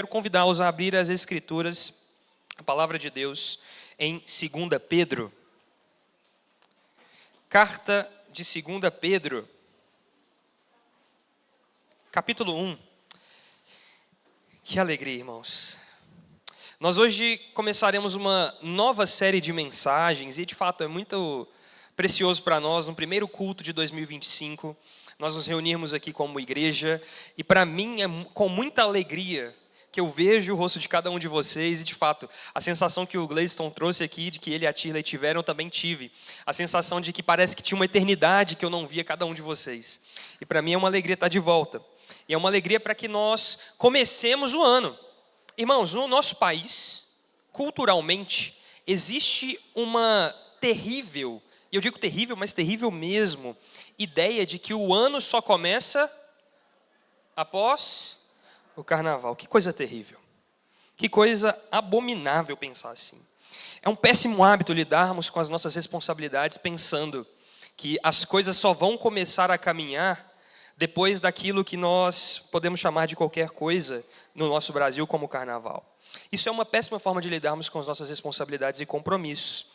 Quero convidá-los a abrir as Escrituras, a Palavra de Deus, em 2 Pedro. Carta de 2 Pedro, capítulo 1. Que alegria, irmãos. Nós hoje começaremos uma nova série de mensagens e, de fato, é muito precioso para nós, no primeiro culto de 2025, nós nos reunirmos aqui como igreja. E para mim é com muita alegria que eu vejo o rosto de cada um de vocês e, de fato, a sensação que o Gleison trouxe aqui, de que ele e a Tirley tiveram, eu também tive. A sensação de que parece que tinha uma eternidade que eu não via cada um de vocês. E para mim é uma alegria estar de volta. E é uma alegria para que nós comecemos o ano. Irmãos, no nosso país, culturalmente, existe uma terrível, e eu digo terrível, mas terrível mesmo, ideia de que o ano só começa após o carnaval. Que coisa terrível. Que coisa abominável pensar assim. É um péssimo hábito lidarmos com as nossas responsabilidades pensando que as coisas só vão começar a caminhar depois daquilo que nós podemos chamar de qualquer coisa no nosso Brasil como carnaval. Isso é uma péssima forma de lidarmos com as nossas responsabilidades e compromissos.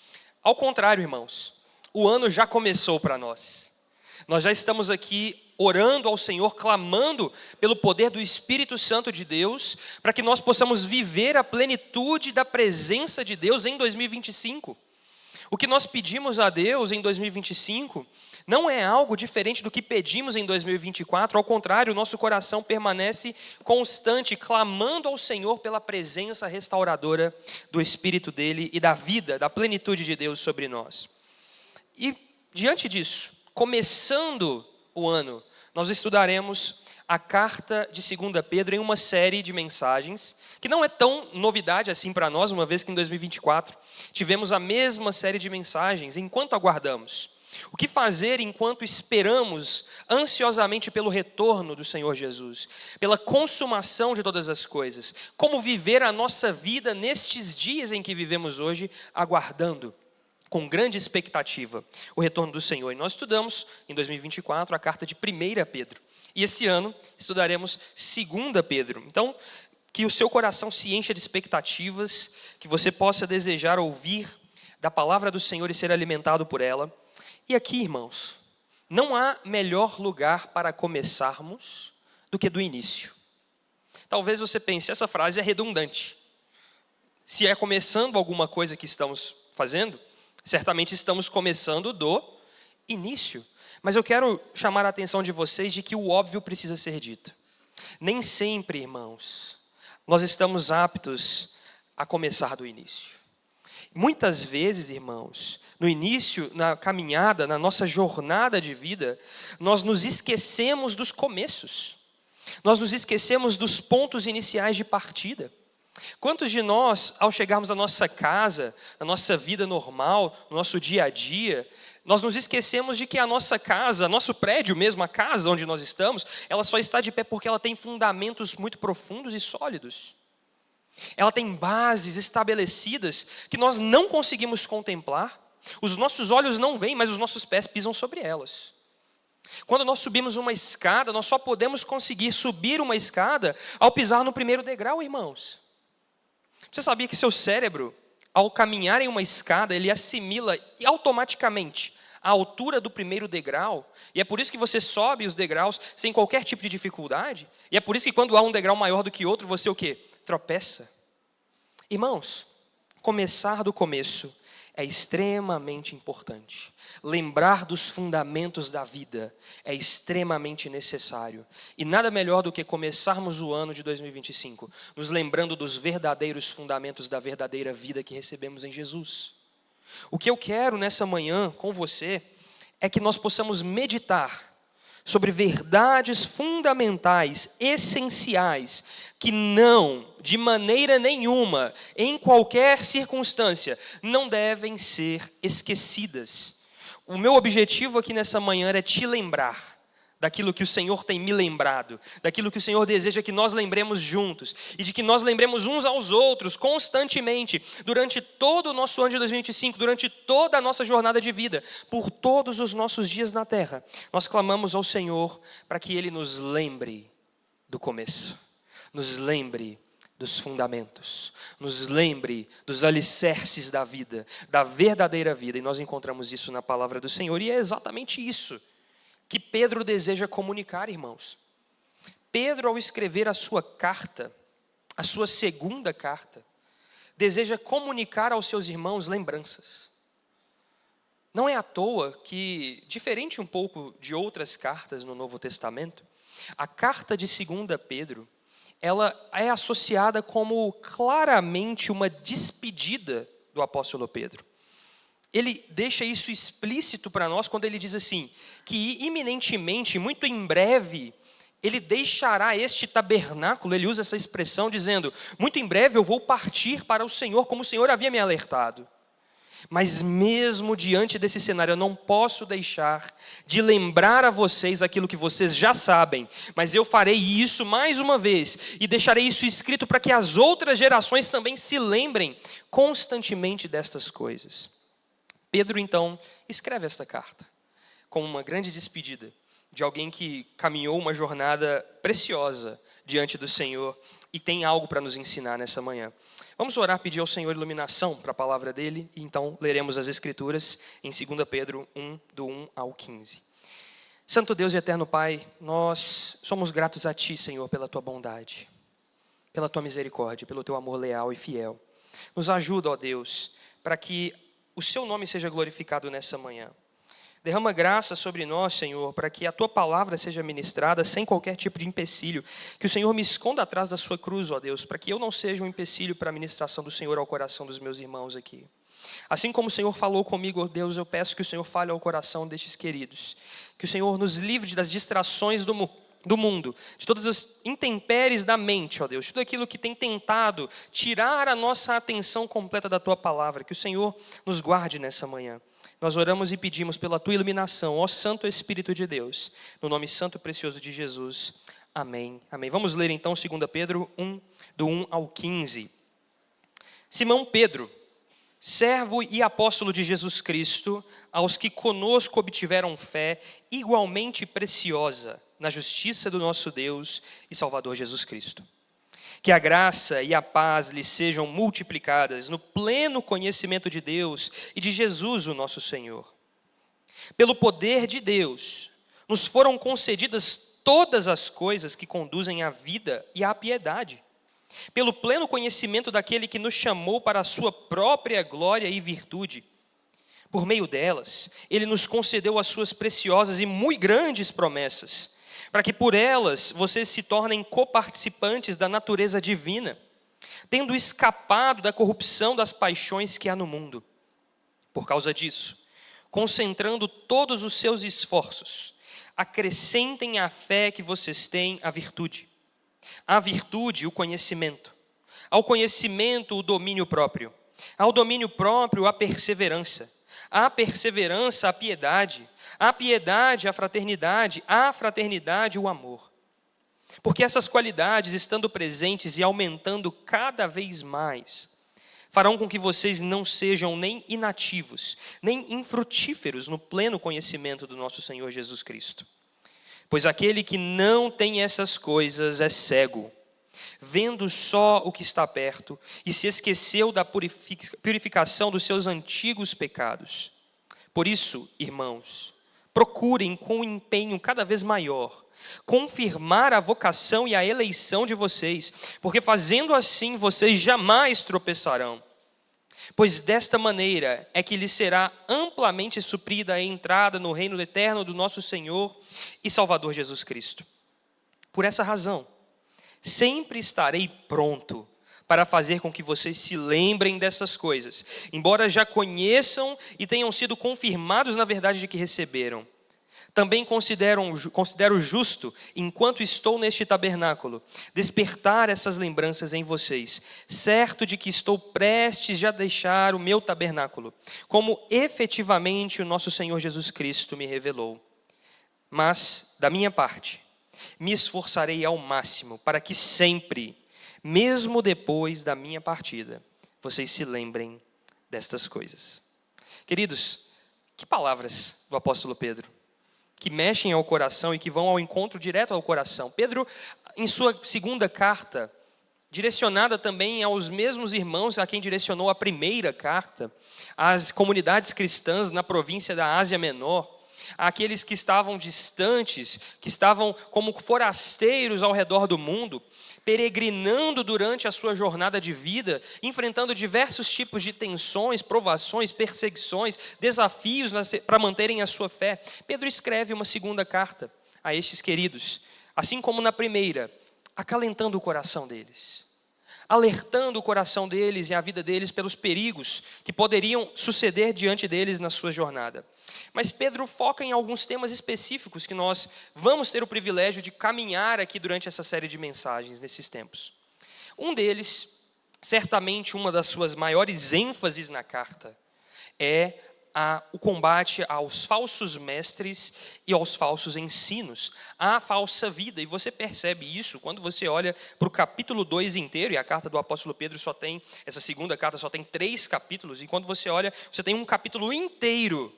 Ao contrário, irmãos, o ano já começou para nós. Nós já estamos aqui orando ao Senhor, clamando pelo poder do Espírito Santo de Deus, para que nós possamos viver a plenitude da presença de Deus em 2025. O que nós pedimos a Deus em 2025 não é algo diferente do que pedimos em 2024, ao contrário, o nosso coração permanece constante, clamando ao Senhor pela presença restauradora do Espírito dele e da vida, da plenitude de Deus sobre nós. E diante disso, começando o ano, nós estudaremos a carta de 2 Pedro em uma série de mensagens, que não é tão novidade assim para nós, uma vez que em 2024 tivemos a mesma série de mensagens, enquanto aguardamos. O que fazer enquanto esperamos ansiosamente pelo retorno do Senhor Jesus, pela consumação de todas as coisas? Como viver a nossa vida nestes dias em que vivemos hoje, aguardando com grande expectativa o retorno do Senhor? E nós estudamos em 2024 a carta de 1 Pedro. E esse ano estudaremos 2 Pedro. Então, que o seu coração se encha de expectativas, que você possa desejar ouvir da palavra do Senhor e ser alimentado por ela. E aqui, irmãos, não há melhor lugar para começarmos do que do início. Talvez você pense, essa frase é redundante. Se é começando alguma coisa que estamos fazendo, certamente estamos começando do início. Mas eu quero chamar a atenção de vocês de que o óbvio precisa ser dito. Nem sempre, irmãos, nós estamos aptos a começar do início. Muitas vezes, irmãos, no início, na caminhada, na nossa jornada de vida, nós nos esquecemos dos começos. Nós nos esquecemos dos pontos iniciais de partida. Quantos de nós, ao chegarmos à nossa casa, na nossa vida normal, no nosso dia a dia, nós nos esquecemos de que a nossa casa, nosso prédio mesmo, a casa onde nós estamos, ela só está de pé porque ela tem fundamentos muito profundos e sólidos. Ela tem bases estabelecidas que nós não conseguimos contemplar. Os nossos olhos não veem, mas os nossos pés pisam sobre elas. Quando nós subimos uma escada, nós só podemos conseguir subir uma escada ao pisar no primeiro degrau, irmãos. Você sabia que seu cérebro, ao caminhar em uma escada, ele assimila automaticamente a altura do primeiro degrau? E é por isso que você sobe os degraus sem qualquer tipo de dificuldade? E é por isso que quando há um degrau maior do que outro, você o quê? Tropeça. Irmãos, começar do começo é extremamente importante. Lembrar dos fundamentos da vida é extremamente necessário. E nada melhor do que começarmos o ano de 2025 nos lembrando dos verdadeiros fundamentos da verdadeira vida que recebemos em Jesus. O que eu quero nessa manhã com você é que nós possamos meditar sobre verdades fundamentais, essenciais, que não, de maneira nenhuma, em qualquer circunstância, não devem ser esquecidas. O meu objetivo aqui nessa manhã é te lembrar daquilo que o Senhor tem me lembrado, daquilo que o Senhor deseja que nós lembremos juntos, e de que nós lembremos uns aos outros constantemente, durante todo o nosso ano de 2025, durante toda a nossa jornada de vida, por todos os nossos dias na terra. Nós clamamos ao Senhor para que Ele nos lembre do começo, nos lembre dos fundamentos, nos lembre dos alicerces da vida, da verdadeira vida. E nós encontramos isso na palavra do Senhor. E é exatamente isso que Pedro deseja comunicar, irmãos. Pedro, ao escrever a sua carta, a sua segunda carta, deseja comunicar aos seus irmãos lembranças. Não é à toa que, diferente um pouco de outras cartas no Novo Testamento, a carta de 2 Pedro, ela é associada como claramente uma despedida do apóstolo Pedro. Ele deixa isso explícito para nós quando ele diz assim, que iminentemente, muito em breve, ele deixará este tabernáculo, ele usa essa expressão dizendo, muito em breve eu vou partir para o Senhor, como o Senhor havia me alertado. Mas mesmo diante desse cenário, eu não posso deixar de lembrar a vocês aquilo que vocês já sabem, mas eu farei isso mais uma vez, e deixarei isso escrito para que as outras gerações também se lembrem constantemente destas coisas. Pedro, então, escreve esta carta, como uma grande despedida de alguém que caminhou uma jornada preciosa diante do Senhor e tem algo para nos ensinar nessa manhã. Vamos orar, pedir ao Senhor iluminação para a palavra dele, e então leremos as Escrituras em 2 Pedro 1, do 1 ao 15. Santo Deus e eterno Pai, nós somos gratos a Ti, Senhor, pela Tua bondade, pela Tua misericórdia, pelo Teu amor leal e fiel. Nos ajuda, ó Deus, para que o Seu nome seja glorificado nessa manhã. Derrama graça sobre nós, Senhor, para que a Tua palavra seja ministrada sem qualquer tipo de empecilho. Que o Senhor me esconda atrás da Sua cruz, ó Deus, para que eu não seja um empecilho para a ministração do Senhor ao coração dos meus irmãos aqui. Assim como o Senhor falou comigo, ó Deus, eu peço que o Senhor fale ao coração destes queridos. Que o Senhor nos livre das distrações do mundo, de todas as intempéries da mente, ó Deus, tudo aquilo que tem tentado tirar a nossa atenção completa da Tua palavra. Que o Senhor nos guarde nessa manhã. Nós oramos e pedimos pela Tua iluminação, ó Santo Espírito de Deus, no nome santo e precioso de Jesus. Amém. Amém. Vamos ler então 2 Pedro 1, do 1 ao 15. Simão Pedro, servo e apóstolo de Jesus Cristo, aos que conosco obtiveram fé igualmente preciosa na justiça do nosso Deus e Salvador Jesus Cristo. Que a graça e a paz lhes sejam multiplicadas no pleno conhecimento de Deus e de Jesus, o nosso Senhor. Pelo poder de Deus, nos foram concedidas todas as coisas que conduzem à vida e à piedade. Pelo pleno conhecimento daquele que nos chamou para a sua própria glória e virtude. Por meio delas, Ele nos concedeu as suas preciosas e muito grandes promessas, para que por elas vocês se tornem coparticipantes da natureza divina, tendo escapado da corrupção das paixões que há no mundo. Por causa disso, concentrando todos os seus esforços, acrescentem à fé que vocês têm a virtude. À virtude, o conhecimento. Ao conhecimento, o domínio próprio. Ao domínio próprio, a perseverança. À perseverança, a piedade. À piedade, a fraternidade. À fraternidade, o amor. Porque essas qualidades, estando presentes e aumentando cada vez mais, farão com que vocês não sejam nem inativos, nem infrutíferos no pleno conhecimento do nosso Senhor Jesus Cristo. Pois aquele que não tem essas coisas é cego, vendo só o que está perto, e se esqueceu da purificação dos seus antigos pecados. Por isso, irmãos, procurem com empenho cada vez maior confirmar a vocação e a eleição de vocês, porque fazendo assim vocês jamais tropeçarão. Pois desta maneira é que lhes será amplamente suprida a entrada no reino eterno do nosso Senhor e Salvador Jesus Cristo. Por essa razão, sempre estarei pronto para fazer com que vocês se lembrem dessas coisas, embora já conheçam e tenham sido confirmados na verdade de que receberam. Também considero justo, enquanto estou neste tabernáculo, despertar essas lembranças em vocês, certo de que estou prestes a deixar o meu tabernáculo, como efetivamente o nosso Senhor Jesus Cristo me revelou. Mas, da minha parte, me esforçarei ao máximo para que sempre, mesmo depois da minha partida, vocês se lembrem destas coisas. Queridos, que palavras do apóstolo Pedro, que mexem ao coração e que vão ao encontro direto ao coração. Pedro, em sua segunda carta, direcionada também aos mesmos irmãos a quem direcionou a primeira carta, às comunidades cristãs na província da Ásia Menor, àqueles que estavam distantes, que estavam como forasteiros ao redor do mundo, peregrinando durante a sua jornada de vida, enfrentando diversos tipos de tensões, provações, perseguições, desafios para manterem a sua fé. Pedro escreve uma segunda carta a estes queridos, assim como na primeira, acalentando o coração deles, alertando o coração deles e a vida deles pelos perigos que poderiam suceder diante deles na sua jornada. Mas Pedro foca em alguns temas específicos que nós vamos ter o privilégio de caminhar aqui durante essa série de mensagens nesses tempos. Um deles, certamente uma das suas maiores ênfases na carta, é o combate aos falsos mestres e aos falsos ensinos, à falsa vida. E você percebe isso quando você olha para o capítulo 2 inteiro, e a carta do apóstolo Pedro essa segunda carta só tem 3 capítulos, e quando você olha, você tem um capítulo inteiro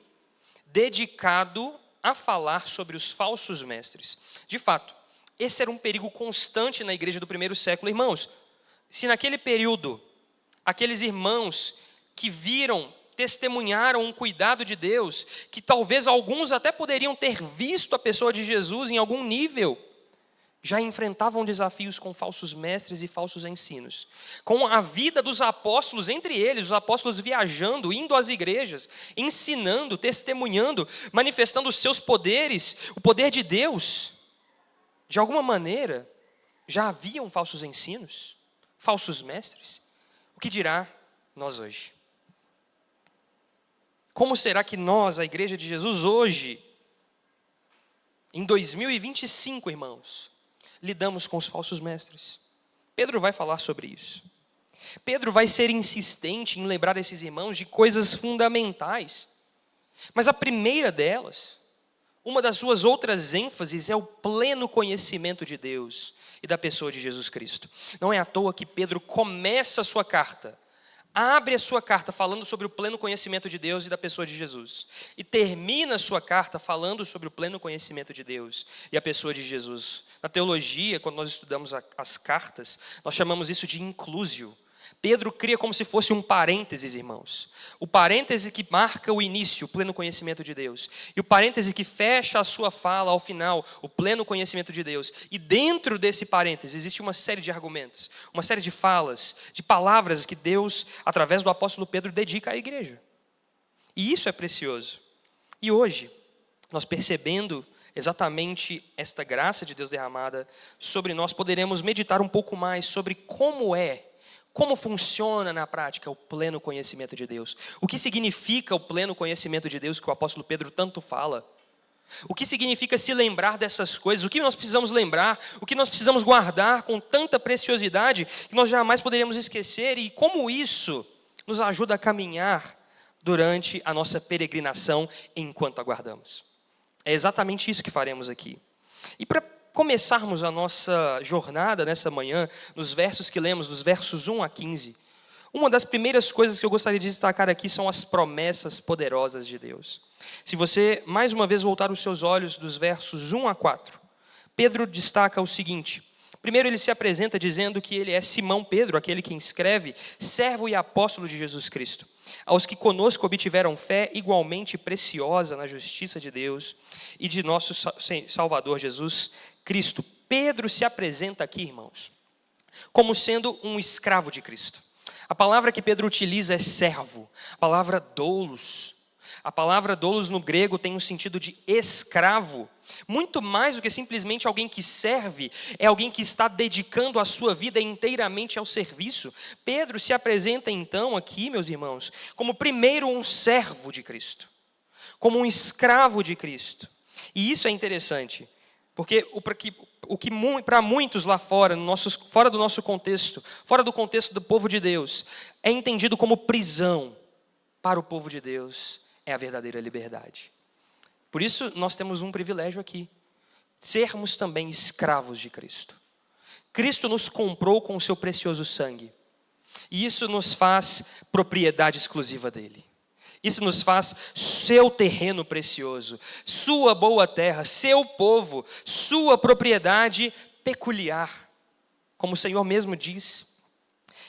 dedicado a falar sobre os falsos mestres. De fato, esse era um perigo constante na igreja do primeiro século. Irmãos, se naquele período, aqueles irmãos que testemunharam um cuidado de Deus, que talvez alguns até poderiam ter visto a pessoa de Jesus em algum nível, já enfrentavam desafios com falsos mestres e falsos ensinos. Com a vida dos apóstolos, entre eles, os apóstolos viajando, indo às igrejas, ensinando, testemunhando, manifestando os seus poderes, o poder de Deus. De alguma maneira, já haviam falsos ensinos, falsos mestres. O que dirá nós hoje? Como será que nós, a igreja de Jesus, hoje, em 2025, irmãos, lidamos com os falsos mestres? Pedro vai falar sobre isso. Pedro vai ser insistente em lembrar esses irmãos de coisas fundamentais. Mas a primeira delas, uma das suas outras ênfases, é o pleno conhecimento de Deus e da pessoa de Jesus Cristo. Não é à toa que Pedro começa a sua carta, abre a sua carta falando sobre o pleno conhecimento de Deus e da pessoa de Jesus. E termina a sua carta falando sobre o pleno conhecimento de Deus e a pessoa de Jesus. Na teologia, quando nós estudamos as cartas, nós chamamos isso de inclusio. Pedro cria como se fosse um parênteses, irmãos. O parêntese que marca o início, o pleno conhecimento de Deus. E o parêntese que fecha a sua fala ao final, o pleno conhecimento de Deus. E dentro desse parêntese existe uma série de argumentos, uma série de falas, de palavras que Deus, através do apóstolo Pedro, dedica à igreja. E isso é precioso. E hoje, nós percebendo exatamente esta graça de Deus derramada sobre nós, poderemos meditar um pouco mais sobre como funciona na prática o pleno conhecimento de Deus. O que significa o pleno conhecimento de Deus que o apóstolo Pedro tanto fala? O que significa se lembrar dessas coisas? O que nós precisamos lembrar? O que nós precisamos guardar com tanta preciosidade que nós jamais poderíamos esquecer? E como isso nos ajuda a caminhar durante a nossa peregrinação enquanto aguardamos? É exatamente isso que faremos aqui. E para começarmos a nossa jornada nessa manhã, nos versos que lemos, dos versos 1 a 15, uma das primeiras coisas que eu gostaria de destacar aqui são as promessas poderosas de Deus. Se você, mais uma vez, voltar os seus olhos dos versos 1 a 4, Pedro destaca o seguinte. Primeiro ele se apresenta dizendo que ele é Simão Pedro, aquele que escreve, servo e apóstolo de Jesus Cristo. Aos que conosco obtiveram fé igualmente preciosa na justiça de Deus e de nosso Salvador Jesus Cristo. Pedro se apresenta aqui, irmãos, como sendo um escravo de Cristo. A palavra que Pedro utiliza é servo, a palavra doulos. A palavra doulos no grego tem um sentido de escravo. Muito mais do que simplesmente alguém que serve, é alguém que está dedicando a sua vida inteiramente ao serviço. Pedro se apresenta então aqui, meus irmãos, como primeiro um servo de Cristo, como um escravo de Cristo. E isso é interessante, porque para muitos lá fora, fora do nosso contexto, fora do contexto do povo de Deus, é entendido como prisão. Para o povo de Deus é a verdadeira liberdade. Por isso nós temos um privilégio aqui, sermos também escravos de Cristo. Cristo nos comprou com o seu precioso sangue, e isso nos faz propriedade exclusiva dele. Isso nos faz seu terreno precioso, sua boa terra, seu povo, sua propriedade peculiar. Como o Senhor mesmo diz,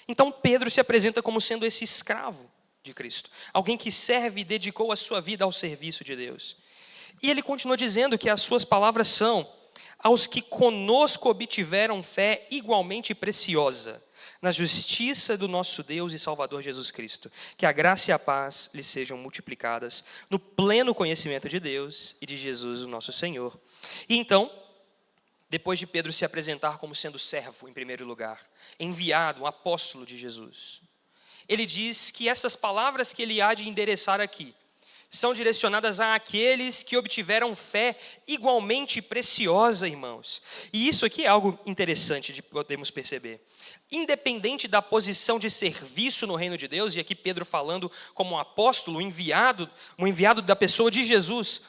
Então Pedro se apresenta como sendo esse escravo de Cristo, alguém que serve e dedicou a sua vida ao serviço de Deus. E ele continua dizendo que as suas palavras são: aos que conosco obtiveram fé igualmente preciosa, na justiça do nosso Deus e Salvador Jesus Cristo, que a graça e a paz lhes sejam multiplicadas no pleno conhecimento de Deus e de Jesus, o nosso Senhor. E então, depois de Pedro se apresentar como sendo servo, em primeiro lugar, enviado, um apóstolo de Jesus, ele diz que essas palavras que ele há de endereçar aqui são direcionadas àqueles que obtiveram fé igualmente preciosa, irmãos. E isso aqui é algo interessante de podermos perceber. Independente da posição de serviço no reino de Deus, e aqui Pedro falando como um apóstolo, um enviado da pessoa de Jesus,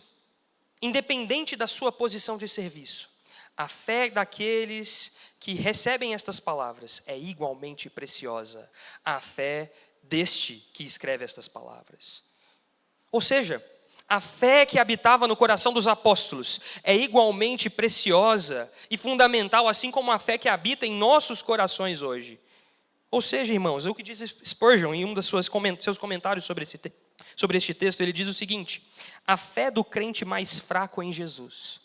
independente da sua posição de serviço, a fé daqueles que recebem estas palavras é igualmente preciosa à fé deste que escreve estas palavras. Ou seja, a fé que habitava no coração dos apóstolos é igualmente preciosa e fundamental, assim como a fé que habita em nossos corações hoje. Ou seja, irmãos, é o que diz Spurgeon em um dos seus comentários sobre este texto, ele diz o seguinte: a fé do crente mais fraco em Jesus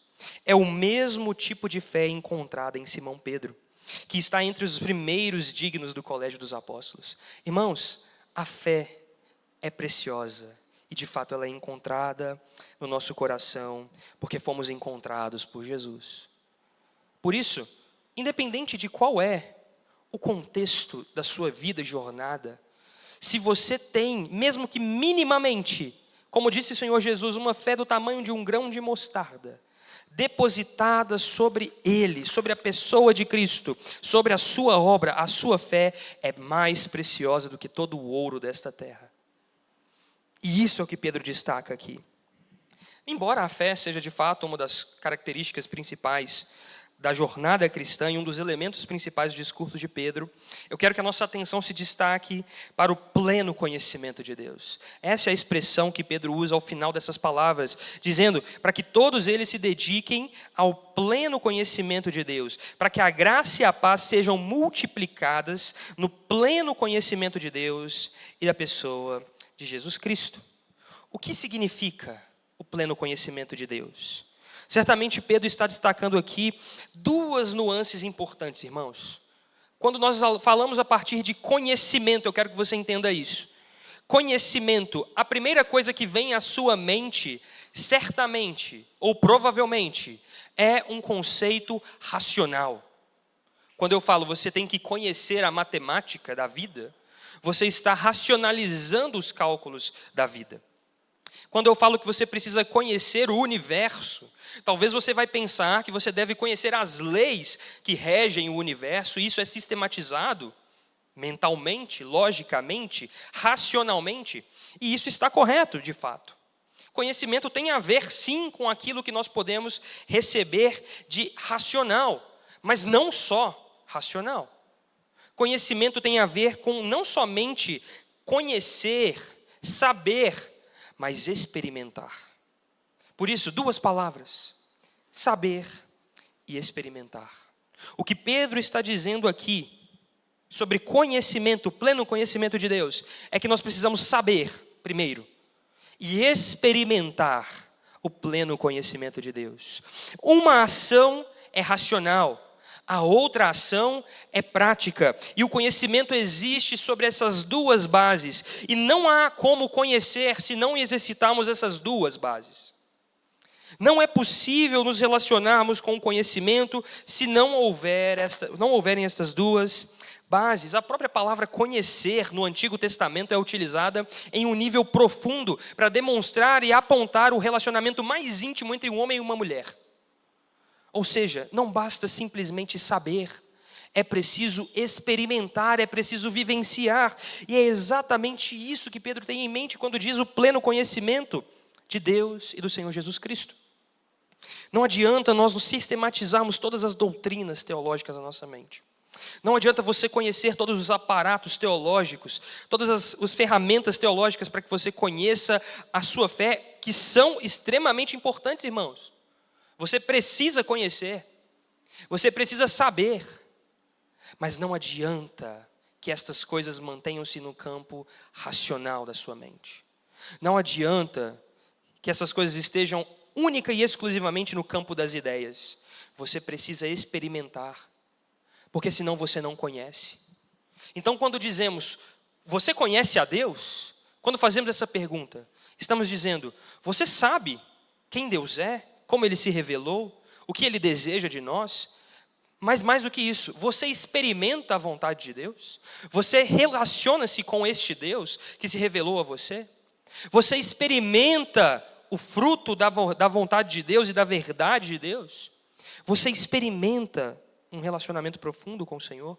é o mesmo tipo de fé encontrada em Simão Pedro, que está entre os primeiros dignos do colégio dos apóstolos. Irmãos, a fé é preciosa. E de fato ela é encontrada no nosso coração, porque fomos encontrados por Jesus. Por isso, independente de qual é o contexto da sua vida e jornada, se você tem, mesmo que minimamente, como disse o Senhor Jesus, uma fé do tamanho de um grão de mostarda, depositada sobre Ele, sobre a pessoa de Cristo, sobre a sua obra, a sua fé é mais preciosa do que todo o ouro desta terra. E isso é o que Pedro destaca aqui. Embora a fé seja de fato uma das características principais da jornada cristã e um dos elementos principais do discurso de Pedro, eu quero que a nossa atenção se destaque para o pleno conhecimento de Deus. Essa é a expressão que Pedro usa ao final dessas palavras, dizendo para que todos eles se dediquem ao pleno conhecimento de Deus, para que a graça e a paz sejam multiplicadas no pleno conhecimento de Deus e da pessoa de Jesus Cristo. O que significa o pleno conhecimento de Deus? Certamente Pedro está destacando aqui duas nuances importantes, irmãos. Quando nós falamos a partir de conhecimento, eu quero que você entenda isso. Conhecimento, a primeira coisa que vem à sua mente, certamente ou provavelmente, é um conceito racional. Quando eu falo você tem que conhecer a matemática da vida, você está racionalizando os cálculos da vida. Quando eu falo que você precisa conhecer o universo, talvez você vai pensar que você deve conhecer as leis que regem o universo, e isso é sistematizado mentalmente, logicamente, racionalmente, e isso está correto, de fato. Conhecimento tem a ver, sim, com aquilo que nós podemos receber de racional, mas não só racional. Conhecimento tem a ver com não somente conhecer, saber, mas experimentar. Por isso, duas palavras: saber e experimentar. O que Pedro está dizendo aqui sobre conhecimento, pleno conhecimento de Deus, é que nós precisamos saber, primeiro, e experimentar o pleno conhecimento de Deus. Uma ação é racional, a outra ação é prática, e o conhecimento existe sobre essas duas bases, e não há como conhecer se não exercitarmos essas duas bases. Não é possível nos relacionarmos com o conhecimento se não houverem essas duas bases. A própria palavra conhecer no Antigo Testamento é utilizada em um nível profundo para demonstrar e apontar o relacionamento mais íntimo entre um homem e uma mulher. Ou seja, não basta simplesmente saber, é preciso experimentar, é preciso vivenciar. E é exatamente isso que Pedro tem em mente quando diz o pleno conhecimento de Deus e do Senhor Jesus Cristo. Não adianta nós nos sistematizarmos todas as doutrinas teológicas na nossa mente. Não adianta você conhecer todos os aparatos teológicos, todas as ferramentas teológicas para que você conheça a sua fé, que são extremamente importantes, irmãos. Você precisa conhecer, você precisa saber, mas não adianta que estas coisas mantenham-se no campo racional da sua mente. Não adianta que essas coisas estejam única e exclusivamente no campo das ideias. Você precisa experimentar, porque senão você não conhece. Então, quando dizemos, você conhece a Deus? Quando fazemos essa pergunta, estamos dizendo, você sabe quem Deus é, como Ele se revelou, o que Ele deseja de nós? Mas mais do que isso, você experimenta a vontade de Deus? Você relaciona-se com este Deus que se revelou a você? Você experimenta o fruto da vontade de Deus e da verdade de Deus? Você experimenta um relacionamento profundo com o Senhor?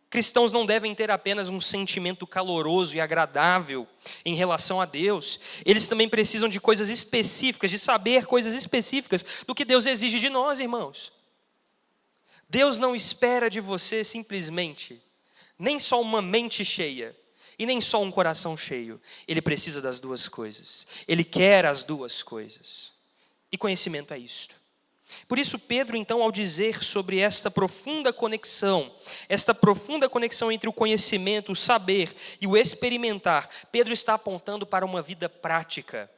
Cristãos não devem ter apenas um sentimento caloroso e agradável em relação a Deus. Eles também precisam de coisas específicas, de saber coisas específicas do que Deus exige de nós, irmãos. Deus não espera de você simplesmente, nem só uma mente cheia, e nem só um coração cheio. Ele precisa das duas coisas. Ele quer as duas coisas. E conhecimento é isto. Por isso Pedro, então, ao dizer sobre esta profunda conexão entre o conhecimento, o saber e o experimentar, Pedro está apontando para uma vida prática.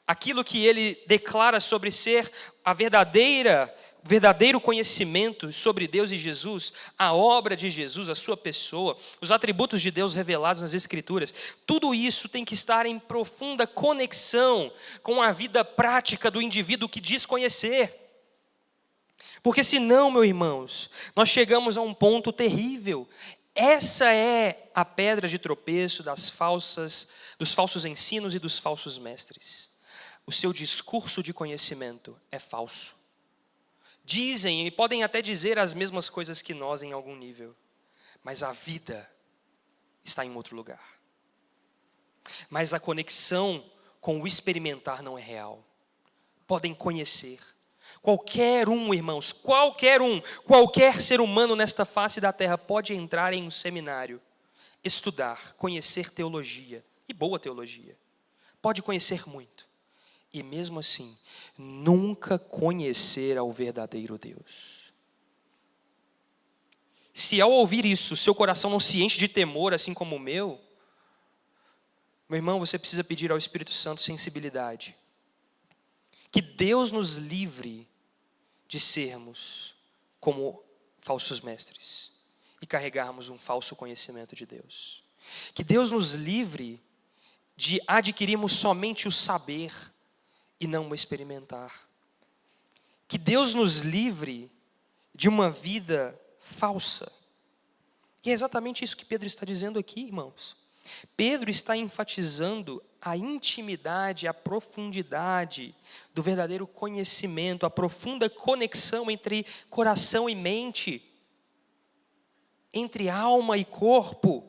Aquilo que ele declara sobre ser o verdadeiro conhecimento sobre Deus e Jesus, a obra de Jesus, a sua pessoa, os atributos de Deus revelados nas Escrituras, tudo isso tem que estar em profunda conexão com a vida prática do indivíduo que diz conhecer. Porque senão, meus irmãos, nós chegamos a um ponto terrível. Essa é a pedra de tropeço dos falsos ensinos e dos falsos mestres. O seu discurso de conhecimento é falso. Dizem e podem até dizer as mesmas coisas que nós em algum nível, mas a vida está em outro lugar. Mas a conexão com o experimentar não é real. Podem conhecer. Qualquer um, irmãos, qualquer ser humano nesta face da terra pode entrar em um seminário, estudar, conhecer teologia, e boa teologia. Pode conhecer muito. E mesmo assim, nunca conhecer ao verdadeiro Deus. Se ao ouvir isso, seu coração não se enche de temor, assim como o meu irmão, você precisa pedir ao Espírito Santo sensibilidade. Que Deus nos livre de sermos como falsos mestres e carregarmos um falso conhecimento de Deus. Que Deus nos livre de adquirirmos somente o saber e não o experimentar. Que Deus nos livre de uma vida falsa. E é exatamente isso que Pedro está dizendo aqui, irmãos. Pedro está enfatizando a intimidade, a profundidade do verdadeiro conhecimento, a profunda conexão entre coração e mente, entre alma e corpo.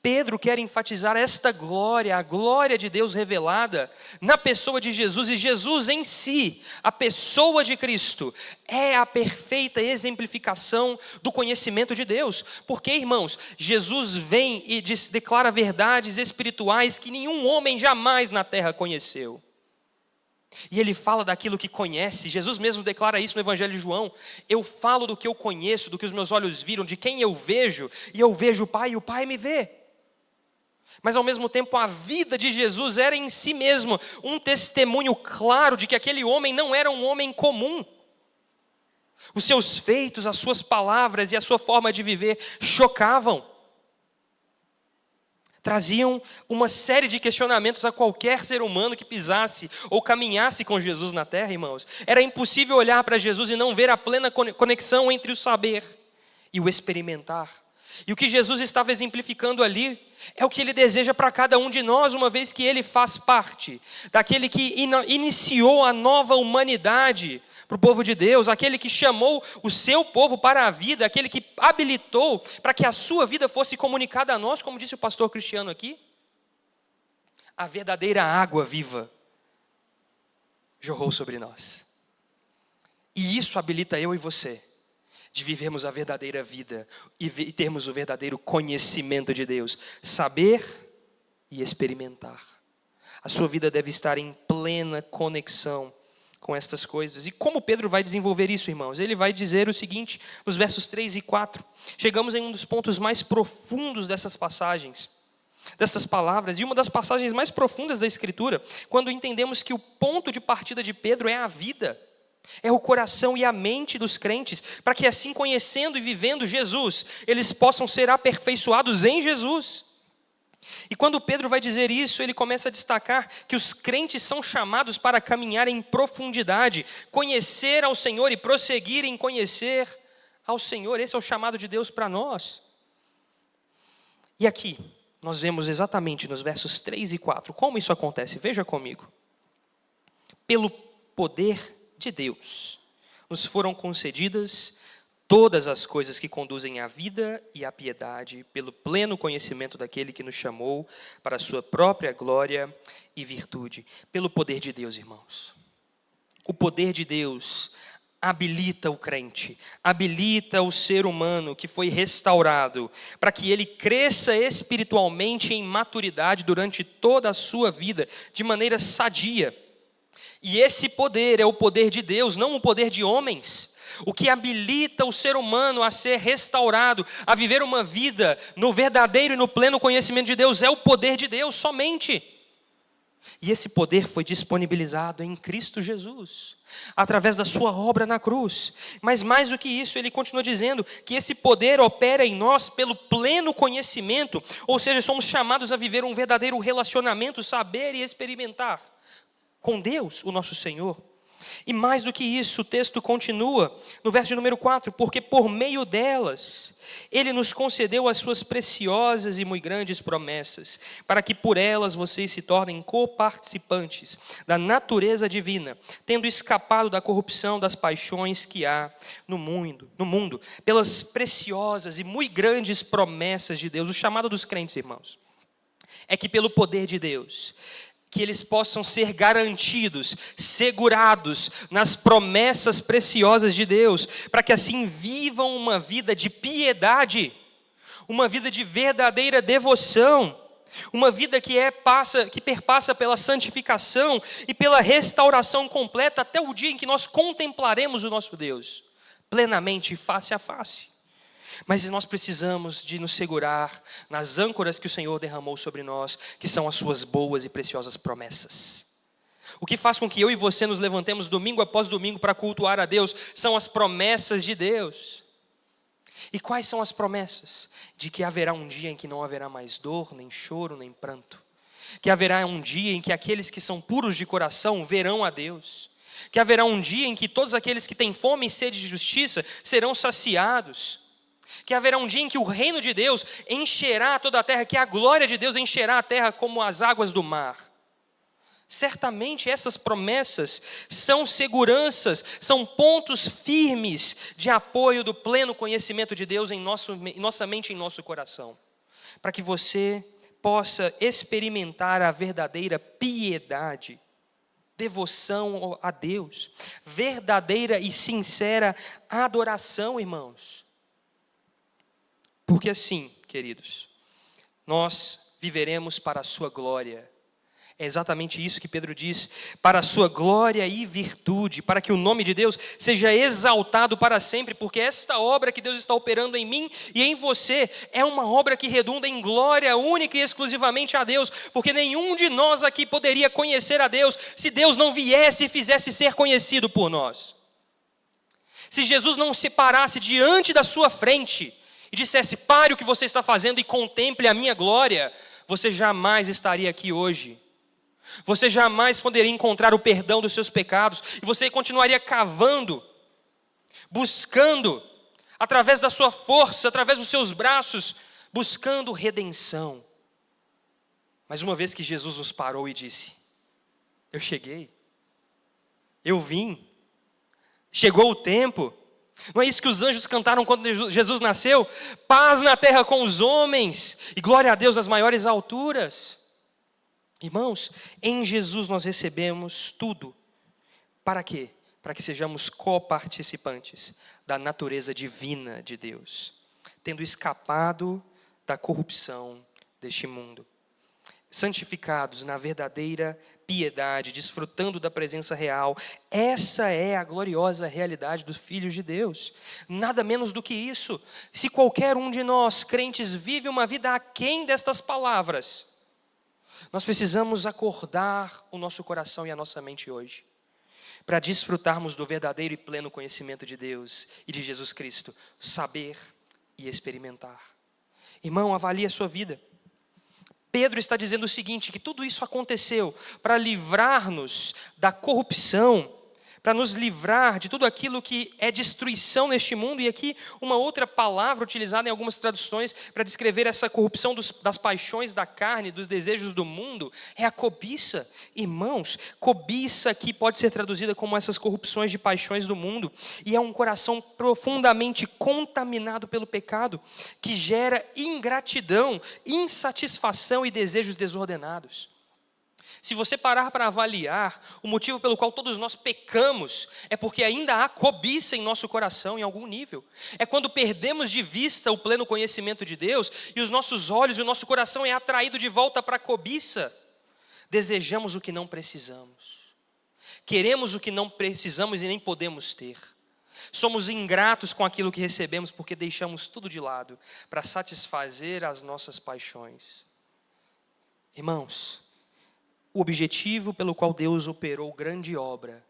Pedro quer enfatizar esta glória, a glória de Deus revelada na pessoa de Jesus, e Jesus em si, a pessoa de Cristo, é a perfeita exemplificação do conhecimento de Deus. Porque, irmãos, Jesus vem e declara verdades espirituais que nenhum homem jamais na terra conheceu. E ele fala daquilo que conhece. Jesus mesmo declara isso no Evangelho de João. Eu falo do que eu conheço, do que os meus olhos viram, de quem eu vejo, e eu vejo o Pai e o Pai me vê. Mas ao mesmo tempo a vida de Jesus era em si mesmo um testemunho claro de que aquele homem não era um homem comum. Os seus feitos, as suas palavras e a sua forma de viver chocavam. Traziam uma série de questionamentos a qualquer ser humano que pisasse ou caminhasse com Jesus na terra, irmãos. Era impossível olhar para Jesus e não ver a plena conexão entre o saber e o experimentar. E o que Jesus estava exemplificando ali é o que Ele deseja para cada um de nós, uma vez que Ele faz parte daquele que iniciou a nova humanidade para o povo de Deus, aquele que chamou o seu povo para a vida, aquele que habilitou para que a sua vida fosse comunicada a nós, como disse o pastor Cristiano aqui. A verdadeira água viva jorrou sobre nós. E isso habilita eu e você de vivermos a verdadeira vida e termos o verdadeiro conhecimento de Deus, saber e experimentar. A sua vida deve estar em plena conexão com estas coisas. E como Pedro vai desenvolver isso, irmãos? Ele vai dizer o seguinte, nos versos 3 e 4. Chegamos em um dos pontos mais profundos dessas passagens, dessas palavras, e uma das passagens mais profundas da Escritura, quando entendemos que o ponto de partida de Pedro é a vida, é o coração e a mente dos crentes, para que assim, conhecendo e vivendo Jesus, eles possam ser aperfeiçoados em Jesus. E quando Pedro vai dizer isso, ele começa a destacar que os crentes são chamados para caminhar em profundidade, conhecer ao Senhor e prosseguir em conhecer ao Senhor. Esse é o chamado de Deus para nós. E aqui, nós vemos exatamente nos versos 3 e 4, como isso acontece. Veja comigo. Pelo poder de Deus, nos foram concedidas todas as coisas que conduzem à vida e à piedade, pelo pleno conhecimento daquele que nos chamou para a sua própria glória e virtude. Pelo poder de Deus, irmãos. O poder de Deus habilita o crente, habilita o ser humano que foi restaurado, para que ele cresça espiritualmente em maturidade durante toda a sua vida, de maneira sadia. E esse poder é o poder de Deus, não o poder de homens. O que habilita o ser humano a ser restaurado, a viver uma vida no verdadeiro e no pleno conhecimento de Deus, é o poder de Deus somente. E esse poder foi disponibilizado em Cristo Jesus, através da sua obra na cruz. Mas mais do que isso, ele continua dizendo que esse poder opera em nós pelo pleno conhecimento, ou seja, somos chamados a viver um verdadeiro relacionamento, saber e experimentar com Deus, o nosso Senhor. E mais do que isso, o texto continua no verso de número 4, porque por meio delas, Ele nos concedeu as suas preciosas e muito grandes promessas, para que por elas vocês se tornem coparticipantes da natureza divina, tendo escapado da corrupção das paixões que há no mundo, pelas preciosas e muito grandes promessas de Deus. O chamado dos crentes, irmãos, é que pelo poder de Deus, que eles possam ser garantidos, segurados nas promessas preciosas de Deus, para que assim vivam uma vida de piedade, uma vida de verdadeira devoção, uma vida que perpassa pela santificação e pela restauração completa, até o dia em que nós contemplaremos o nosso Deus, plenamente, face a face. Mas nós precisamos de nos segurar nas âncoras que o Senhor derramou sobre nós, que são as suas boas e preciosas promessas. O que faz com que eu e você nos levantemos domingo após domingo para cultuar a Deus, são as promessas de Deus. E quais são as promessas? De que haverá um dia em que não haverá mais dor, nem choro, nem pranto. Que haverá um dia em que aqueles que são puros de coração verão a Deus. Que haverá um dia em que todos aqueles que têm fome e sede de justiça serão saciados. Que haverá um dia em que o reino de Deus encherá toda a terra, que a glória de Deus encherá a terra como as águas do mar. Certamente essas promessas são seguranças, são pontos firmes de apoio do pleno conhecimento de Deus em nossa mente e em nosso coração. Para que você possa experimentar a verdadeira piedade, devoção a Deus, verdadeira e sincera adoração, irmãos. Porque assim, queridos, nós viveremos para a sua glória. É exatamente isso que Pedro diz, para a sua glória e virtude, para que o nome de Deus seja exaltado para sempre, porque esta obra que Deus está operando em mim e em você é uma obra que redunda em glória única e exclusivamente a Deus, porque nenhum de nós aqui poderia conhecer a Deus se Deus não viesse e fizesse ser conhecido por nós. Se Jesus não se parasse diante da sua frente e dissesse, pare o que você está fazendo e contemple a minha glória, você jamais estaria aqui hoje. Você jamais poderia encontrar o perdão dos seus pecados, e você continuaria cavando, buscando, através da sua força, através dos seus braços, buscando redenção. Mas uma vez que Jesus nos parou e disse, eu cheguei, eu vim, chegou o tempo. Não é isso que os anjos cantaram quando Jesus nasceu? Paz na terra com os homens e glória a Deus nas maiores alturas. Irmãos, em Jesus nós recebemos tudo. Para quê? Para que sejamos coparticipantes da natureza divina de Deus, tendo escapado da corrupção deste mundo. santificados na verdadeira piedade, desfrutando da presença real. Essa é a gloriosa realidade dos filhos de Deus. Nada menos do que isso. Se qualquer um de nós, crentes, vive uma vida aquém destas palavras, nós precisamos acordar o nosso coração e a nossa mente hoje, para desfrutarmos do verdadeiro e pleno conhecimento de Deus e de Jesus Cristo, saber e experimentar. Irmão, avalie a sua vida. Pedro está dizendo o seguinte, que tudo isso aconteceu para livrar-nos da corrupção, para nos livrar de tudo aquilo que é destruição neste mundo. E aqui uma outra palavra utilizada em algumas traduções para descrever essa corrupção das paixões da carne, dos desejos do mundo, é a cobiça. Irmãos, cobiça aqui pode ser traduzida como essas corrupções de paixões do mundo. E é um coração profundamente contaminado pelo pecado, que gera ingratidão, insatisfação e desejos desordenados. Se você parar para avaliar, o motivo pelo qual todos nós pecamos é porque ainda há cobiça em nosso coração em algum nível. É quando perdemos de vista o pleno conhecimento de Deus e os nossos olhos e o nosso coração é atraído de volta para a cobiça. Desejamos o que não precisamos. Queremos o que não precisamos e nem podemos ter. Somos ingratos com aquilo que recebemos porque deixamos tudo de lado para satisfazer as nossas paixões. Irmãos, o objetivo pelo qual Deus operou grande obra,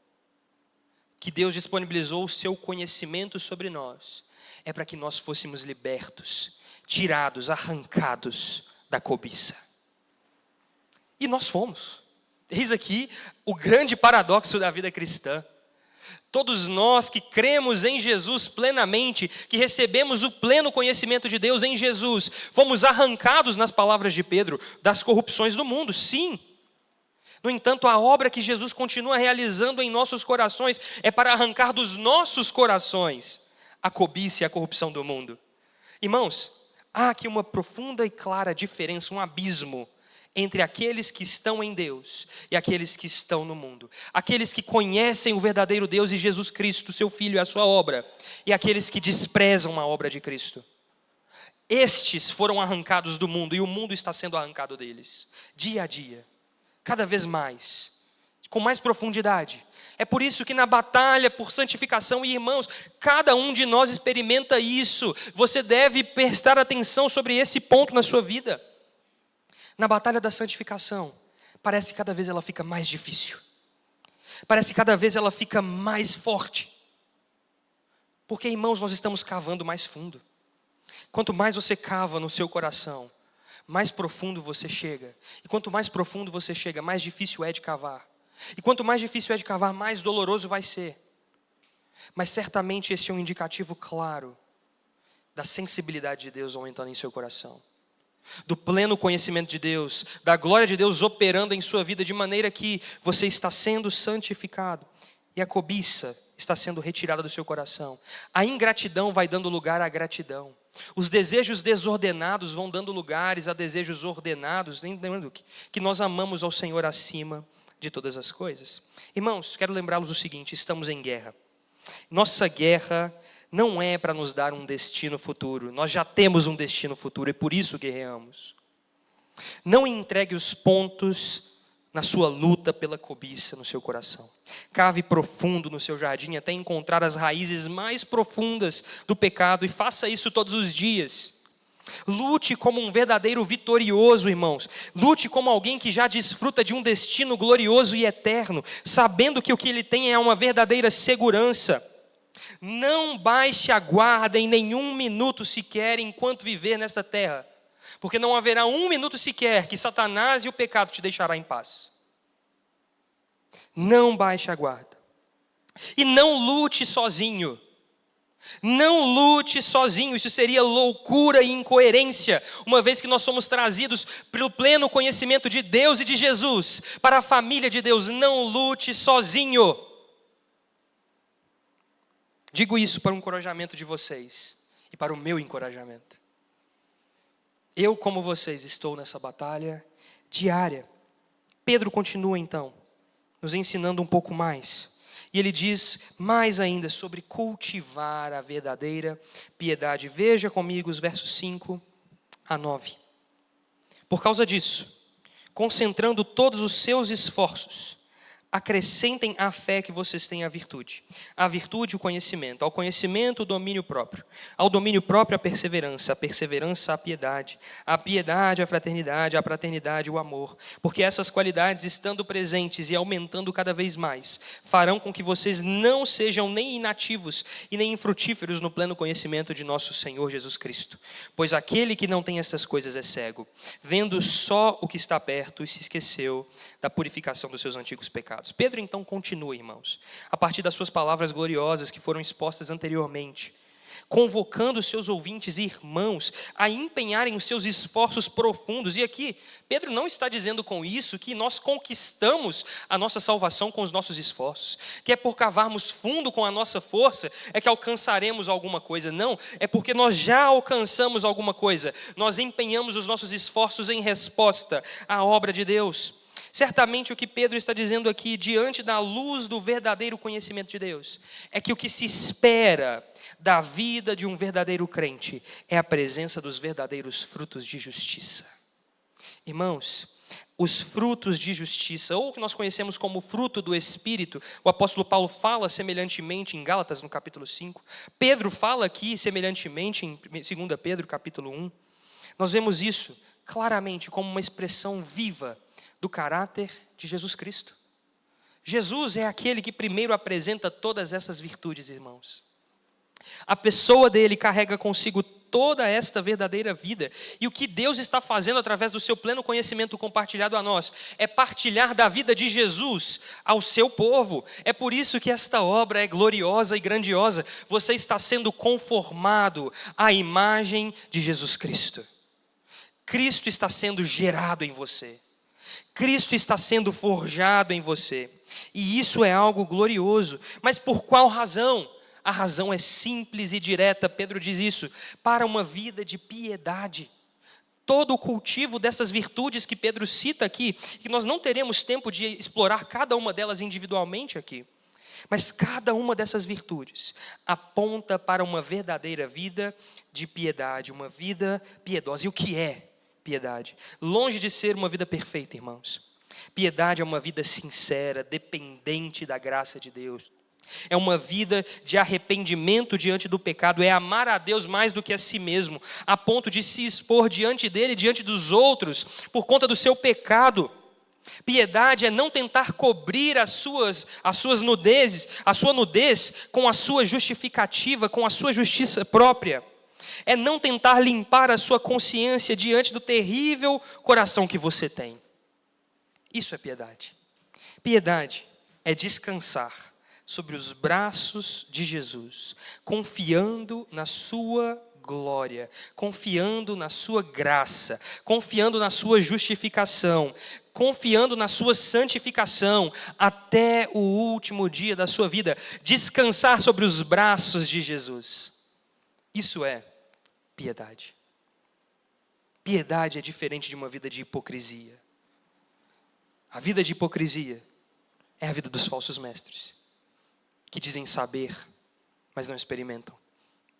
que Deus disponibilizou o seu conhecimento sobre nós, é para que nós fôssemos libertos, tirados, arrancados da cobiça. E nós fomos. Eis aqui o grande paradoxo da vida cristã. Todos nós que cremos em Jesus plenamente, que recebemos o pleno conhecimento de Deus em Jesus, fomos arrancados, nas palavras de Pedro, das corrupções do mundo, sim. No entanto, a obra que Jesus continua realizando em nossos corações é para arrancar dos nossos corações a cobiça e a corrupção do mundo. Irmãos, há aqui uma profunda e clara diferença, um abismo entre aqueles que estão em Deus e aqueles que estão no mundo. Aqueles que conhecem o verdadeiro Deus e Jesus Cristo, seu Filho e a sua obra, e aqueles que desprezam a obra de Cristo. Estes foram arrancados do mundo e o mundo está sendo arrancado deles, dia a dia. Cada vez mais, com mais profundidade. É por isso que na batalha por santificação, e irmãos, cada um de nós experimenta isso. Você deve prestar atenção sobre esse ponto na sua vida. Na batalha da santificação, parece que cada vez ela fica mais difícil. Parece que cada vez ela fica mais forte. Porque, irmãos, nós estamos cavando mais fundo. Quanto mais você cava no seu coração, mais profundo você chega. E quanto mais profundo você chega, mais difícil é de cavar. E quanto mais difícil é de cavar, mais doloroso vai ser. Mas certamente esse é um indicativo claro da sensibilidade de Deus aumentando em seu coração. Do pleno conhecimento de Deus, da glória de Deus operando em sua vida de maneira que você está sendo santificado. E a cobiça está sendo retirada do seu coração. A ingratidão vai dando lugar à gratidão. Os desejos desordenados vão dando lugares a desejos ordenados, lembrando que nós amamos ao Senhor acima de todas as coisas. Irmãos, quero lembrá-los o seguinte, estamos em guerra. Nossa guerra não é para nos dar um destino futuro, nós já temos um destino futuro e por isso guerreamos. Não entregue os pontos na sua luta pela cobiça no seu coração. Cave profundo no seu jardim até encontrar as raízes mais profundas do pecado e faça isso todos os dias. Lute como um verdadeiro vitorioso, irmãos. Lute como alguém que já desfruta de um destino glorioso e eterno, sabendo que o que ele tem é uma verdadeira segurança. Não baixe a guarda em nenhum minuto sequer enquanto viver nesta terra. Porque não haverá um minuto sequer que Satanás e o pecado te deixará em paz. Não baixe a guarda. E não lute sozinho. Não lute sozinho, isso seria loucura e incoerência, uma vez que nós somos trazidos pelo pleno conhecimento de Deus e de Jesus, para a família de Deus. Não lute sozinho. Digo isso para o encorajamento de vocês e para o meu encorajamento. Eu, como vocês, estou nessa batalha diária. Pedro continua então, nos ensinando um pouco mais. E ele diz mais ainda sobre cultivar a verdadeira piedade. Veja comigo os versos 5 a 9. Por causa disso, concentrando todos os seus esforços, acrescentem à fé que vocês têm a virtude, o conhecimento, ao conhecimento o domínio próprio, ao domínio próprio a perseverança a piedade a fraternidade, a fraternidade o amor, porque essas qualidades, estando presentes e aumentando cada vez mais, farão com que vocês não sejam nem inativos e nem infrutíferos no pleno conhecimento de nosso Senhor Jesus Cristo, pois aquele que não tem essas coisas é cego, vendo só o que está perto e se esqueceu da purificação dos seus antigos pecados. Pedro então continua, irmãos, a partir das suas palavras gloriosas que foram expostas anteriormente, convocando os seus ouvintes e irmãos a empenharem os seus esforços profundos. E aqui, Pedro não está dizendo com isso que nós conquistamos a nossa salvação com os nossos esforços, que é por cavarmos fundo com a nossa força é que alcançaremos alguma coisa. Não, é porque nós já alcançamos alguma coisa. Nós empenhamos os nossos esforços em resposta à obra de Deus. Certamente o que Pedro está dizendo aqui, diante da luz do verdadeiro conhecimento de Deus, é que o que se espera da vida de um verdadeiro crente é a presença dos verdadeiros frutos de justiça. Irmãos, os frutos de justiça, ou o que nós conhecemos como fruto do Espírito, o apóstolo Paulo fala semelhantemente em Gálatas, no capítulo 5. Pedro fala aqui semelhantemente em 2 Pedro, capítulo 1. Nós vemos isso claramente como uma expressão viva do caráter de Jesus Cristo. Jesus é aquele que primeiro apresenta todas essas virtudes, irmãos. A pessoa dele carrega consigo toda esta verdadeira vida. E o que Deus está fazendo através do seu pleno conhecimento compartilhado a nós é partilhar da vida de Jesus ao seu povo. É por isso que esta obra é gloriosa e grandiosa. Você está sendo conformado à imagem de Jesus Cristo. Cristo está sendo gerado em você. Cristo está sendo forjado em você, e isso é algo glorioso. Mas por qual razão? A razão é simples e direta, Pedro diz isso, para uma vida de piedade. Todo o cultivo dessas virtudes que Pedro cita aqui, que nós não teremos tempo de explorar cada uma delas individualmente aqui, mas cada uma dessas virtudes aponta para uma verdadeira vida de piedade, uma vida piedosa. E o que é piedade? Longe de ser uma vida perfeita, irmãos. Piedade é uma vida sincera, dependente da graça de Deus. É uma vida de arrependimento diante do pecado. É amar a Deus mais do que a si mesmo, a ponto de se expor diante dele, diante dos outros, por conta do seu pecado. Piedade é não tentar cobrir as suas nudezes, a sua nudez com a sua justificativa, com a sua justiça própria. É não tentar limpar a sua consciência diante do terrível coração que você tem. Isso é piedade. Piedade é descansar sobre os braços de Jesus, confiando na sua glória, confiando na sua graça, confiando na sua justificação, confiando na sua santificação até o último dia da sua vida. Descansar sobre os braços de Jesus. Isso é piedade. Piedade é diferente de uma vida de hipocrisia. A vida de hipocrisia é a vida dos falsos mestres, que dizem saber, mas não experimentam.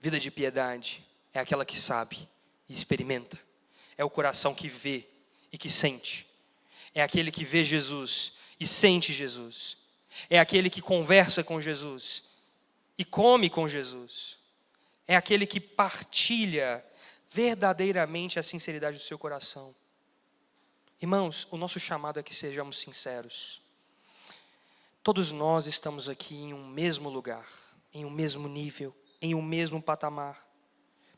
Vida de piedade é aquela que sabe e experimenta. É o coração que vê e que sente. É aquele que vê Jesus e sente Jesus. É aquele que conversa com Jesus e come com Jesus. É aquele que partilha verdadeiramente a sinceridade do seu coração. Irmãos, o nosso chamado é que sejamos sinceros. Todos nós estamos aqui em um mesmo lugar, em um mesmo nível, em um mesmo patamar.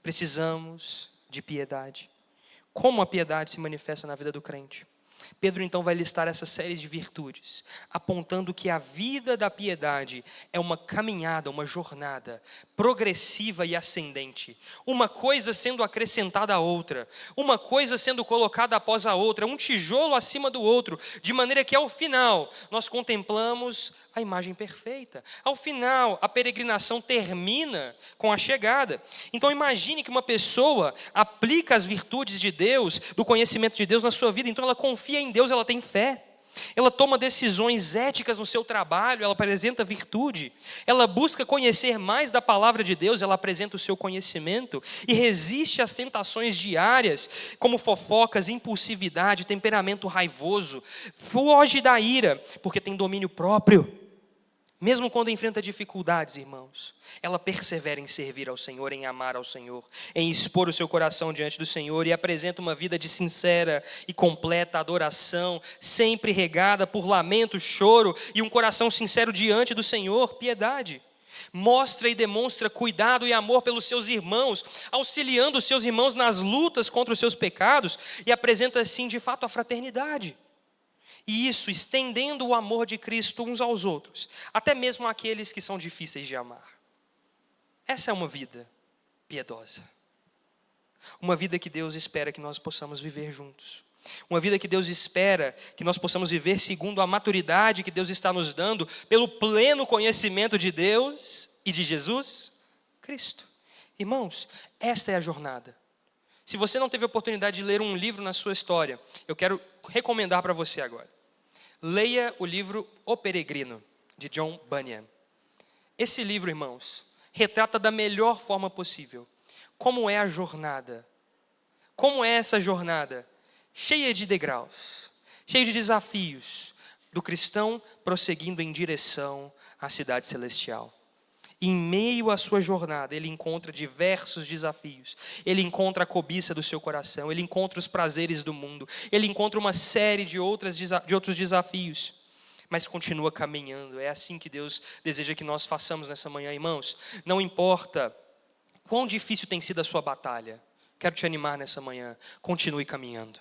Precisamos de piedade. Como a piedade se manifesta na vida do crente? Pedro então vai listar essa série de virtudes, apontando que a vida da piedade é uma caminhada, uma jornada progressiva e ascendente. Uma coisa sendo acrescentada à outra, uma coisa sendo colocada após a outra, um tijolo acima do outro, de maneira que ao final nós contemplamos a imagem perfeita. Ao final, a peregrinação termina com a chegada. Então imagine que uma pessoa aplica as virtudes de Deus, do conhecimento de Deus na sua vida, então ela confia em Deus, ela tem fé. ela toma decisões éticas no seu trabalho, ela apresenta virtude, ela busca conhecer mais da palavra de Deus, ela apresenta o seu conhecimento e resiste às tentações diárias, como fofocas, impulsividade, temperamento raivoso, foge da ira, porque tem domínio próprio. Mesmo quando enfrenta dificuldades, irmãos, ela persevera em servir ao Senhor, em amar ao Senhor, em expor o seu coração diante do Senhor e apresenta uma vida de sincera e completa adoração, sempre regada por lamento, choro e um coração sincero diante do Senhor, piedade. Mostra e demonstra cuidado e amor pelos seus irmãos, auxiliando os seus irmãos nas lutas contra os seus pecados e apresenta assim de fato a fraternidade. E isso estendendo o amor de Cristo uns aos outros, até mesmo àqueles que são difíceis de amar. Essa é uma vida piedosa. Uma vida que Deus espera que nós possamos viver juntos. Uma vida que Deus espera que nós possamos viver segundo a maturidade que Deus está nos dando, pelo pleno conhecimento de Deus e de Jesus Cristo. Irmãos, esta é a jornada. Se você não teve a oportunidade de ler um livro na sua história, eu quero recomendar para você agora. Leia o livro O Peregrino, de John Bunyan. Esse livro, irmãos, retrata da melhor forma possível como é a jornada. Como é essa jornada? Cheia de degraus, cheia de desafios, do cristão prosseguindo em direção à cidade celestial. Em meio à sua jornada, ele encontra diversos desafios. Ele encontra a cobiça do seu coração, ele encontra os prazeres do mundo, ele encontra uma série de outros desafios, mas continua caminhando. É assim que Deus deseja que nós façamos nessa manhã, irmãos. Não importa quão difícil tem sido a sua batalha, quero te animar nessa manhã, continue caminhando.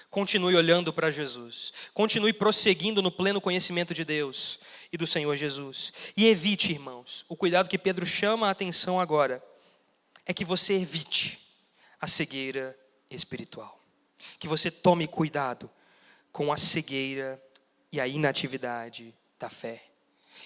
Continue olhando para Jesus. Continue prosseguindo no pleno conhecimento de Deus e do Senhor Jesus. E evite, irmãos, o cuidado que Pedro chama a atenção agora é que você evite a cegueira espiritual. Que você tome cuidado com a cegueira e a inatividade da fé.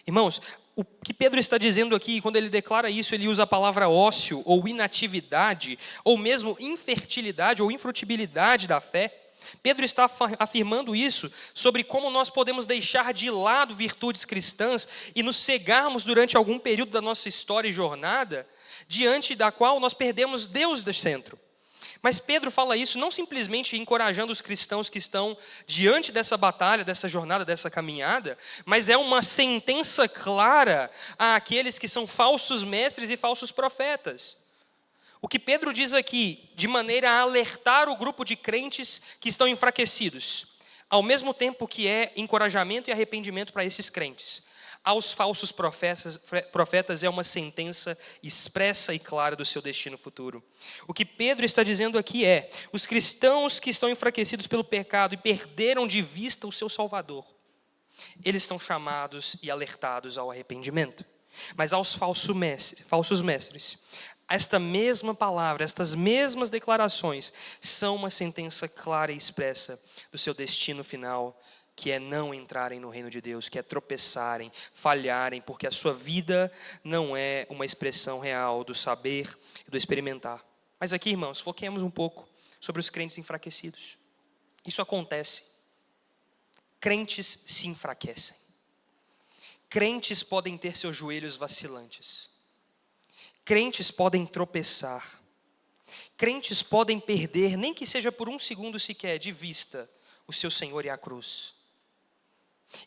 Irmãos, o que Pedro está dizendo aqui, quando ele declara isso, ele usa a palavra ócio ou inatividade, ou mesmo infertilidade ou infrutibilidade da fé. Pedro está afirmando isso sobre como nós podemos deixar de lado virtudes cristãs e nos cegarmos durante algum período da nossa história e jornada, diante da qual nós perdemos Deus do centro. Mas Pedro fala isso não simplesmente encorajando os cristãos que estão diante dessa batalha, dessa jornada, dessa caminhada, mas é uma sentença clara àqueles que são falsos mestres e falsos profetas. O que Pedro diz aqui, de maneira a alertar o grupo de crentes que estão enfraquecidos, ao mesmo tempo que é encorajamento e arrependimento para esses crentes, aos falsos profetas é uma sentença expressa e clara do seu destino futuro. O que Pedro está dizendo aqui é, os cristãos que estão enfraquecidos pelo pecado e perderam de vista o seu Salvador, eles são chamados e alertados ao arrependimento. Mas aos falsos mestres, esta mesma palavra, estas mesmas declarações são uma sentença clara e expressa do seu destino final, que é não entrarem no reino de Deus, que é tropeçarem, falharem, porque a sua vida não é uma expressão real do saber e do experimentar. Mas aqui, irmãos, foquemos um pouco sobre os crentes enfraquecidos. Isso acontece. Crentes se enfraquecem. Crentes podem ter seus joelhos vacilantes. Crentes podem tropeçar. Crentes podem perder, nem que seja por um segundo sequer, de vista o seu Senhor e a cruz.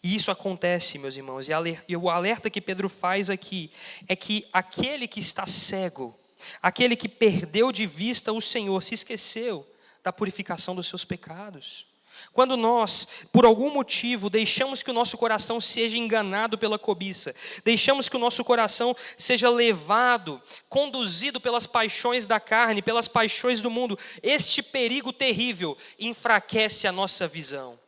E isso acontece, meus irmãos, e o alerta que Pedro faz aqui é que aquele que está cego, aquele que perdeu de vista o Senhor, se esqueceu da purificação dos seus pecados. Quando nós, por algum motivo, deixamos que o nosso coração seja enganado pela cobiça, deixamos que o nosso coração seja levado, conduzido pelas paixões da carne, pelas paixões do mundo, este perigo terrível enfraquece a nossa visão,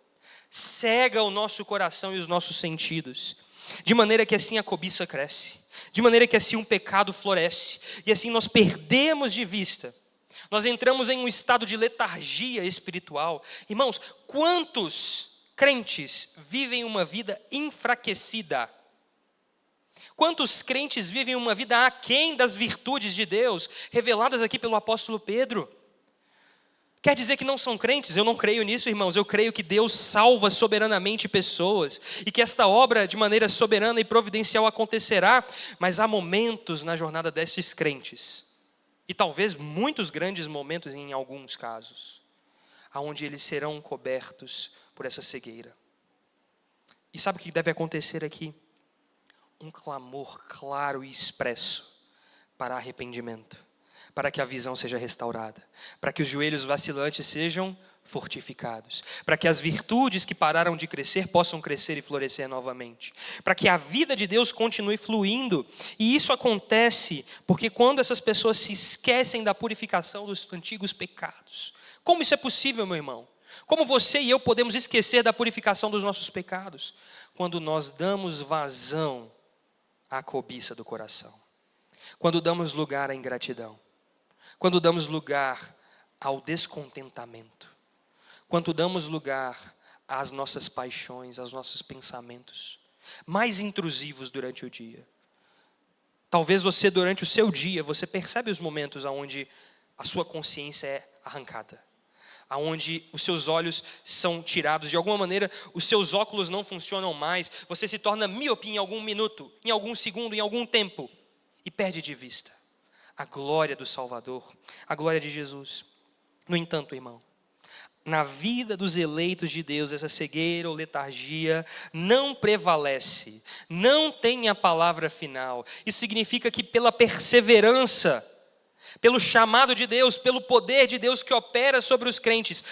cega o nosso coração e os nossos sentidos, de maneira que assim a cobiça cresce, de maneira que assim um pecado floresce, e assim nós perdemos de vista. Nós entramos em um estado de letargia espiritual. Irmãos, quantos crentes vivem uma vida enfraquecida? Quantos crentes vivem uma vida aquém das virtudes de Deus, reveladas aqui pelo apóstolo Pedro? Quer dizer que não são crentes? Eu não creio nisso, irmãos. Eu creio que Deus salva soberanamente pessoas e que esta obra de maneira soberana e providencial acontecerá, mas há momentos na jornada destes crentes, e talvez muitos grandes momentos em alguns casos, aonde eles serão cobertos por essa cegueira. E sabe o que deve acontecer aqui? Um clamor claro e expresso para arrependimento, para que a visão seja restaurada, para que os joelhos vacilantes sejam fortificados, para que as virtudes que pararam de crescer possam crescer e florescer novamente, para que a vida de Deus continue fluindo. E isso acontece porque quando essas pessoas se esquecem da purificação dos antigos pecados. Como isso é possível, meu irmão? Como você e eu podemos esquecer da purificação dos nossos pecados? Quando nós damos vazão à cobiça do coração, quando damos lugar à ingratidão, quando damos lugar ao descontentamento, quando damos lugar às nossas paixões, aos nossos pensamentos mais intrusivos durante o dia. Talvez você, durante o seu dia, você percebe os momentos onde a sua consciência é arrancada, onde os seus olhos são tirados, de alguma maneira os seus óculos não funcionam mais, você se torna míope em algum minuto, em algum segundo, em algum tempo, e perde de vista a glória do Salvador, a glória de Jesus. No entanto, irmão, na vida dos eleitos de Deus, essa cegueira ou letargia não prevalece, não tem a palavra final. Isso significa que pela perseverança, pelo chamado de Deus, pelo poder de Deus que opera sobre os crentes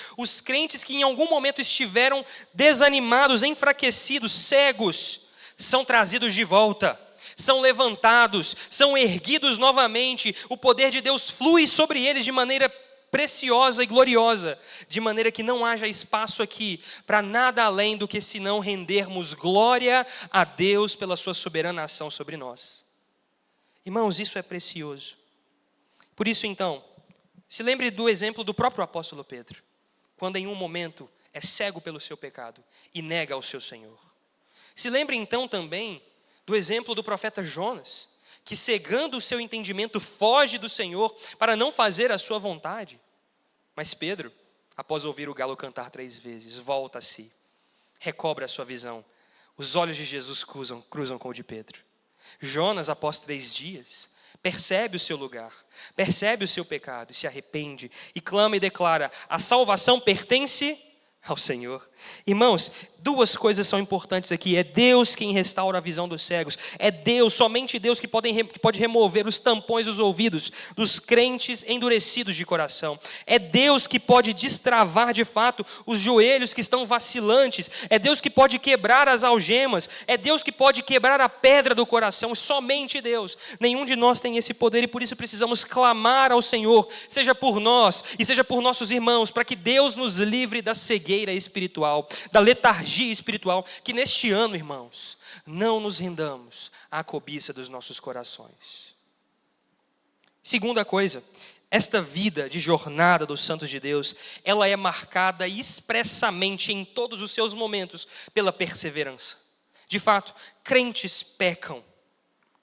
que em algum momento estiveram desanimados, enfraquecidos, cegos, são trazidos de volta, são levantados, são erguidos novamente, o poder de Deus flui sobre eles de maneira preciosa e gloriosa, de maneira que não haja espaço aqui para nada além do que senão rendermos glória a Deus pela sua soberana ação sobre nós. Irmãos, isso é precioso. Por isso então, se lembre do exemplo do próprio apóstolo Pedro, quando em um momento é cego pelo seu pecado e nega ao seu Senhor. Se lembre então também do exemplo do profeta Jonas, que cegando o seu entendimento foge do Senhor para não fazer a sua vontade. Mas Pedro, após ouvir o galo cantar 3 vezes, volta a si, recobra a sua visão. Os olhos de Jesus cruzam com o de Pedro. Jonas, após 3 dias, percebe o seu lugar, percebe o seu pecado e se arrepende e clama e declara: a salvação pertence ao Senhor. Irmãos, 2 coisas são importantes aqui. É Deus quem restaura a visão dos cegos. É Deus, somente Deus que pode remover os tampões dos ouvidos dos crentes endurecidos de coração. É Deus que pode destravar de fato os joelhos que estão vacilantes. É Deus que pode quebrar as algemas. É Deus que pode quebrar a pedra do coração. Somente Deus. Nenhum de nós tem esse poder e por isso precisamos clamar ao Senhor, seja por nós e seja por nossos irmãos, para que Deus nos livre da cegueira espiritual, da letargia espiritual, que neste ano, irmãos, não nos rendamos à cobiça dos nossos corações. Segunda coisa, esta vida de jornada dos santos de Deus, ela é marcada expressamente em todos os seus momentos pela perseverança. De fato, crentes pecam,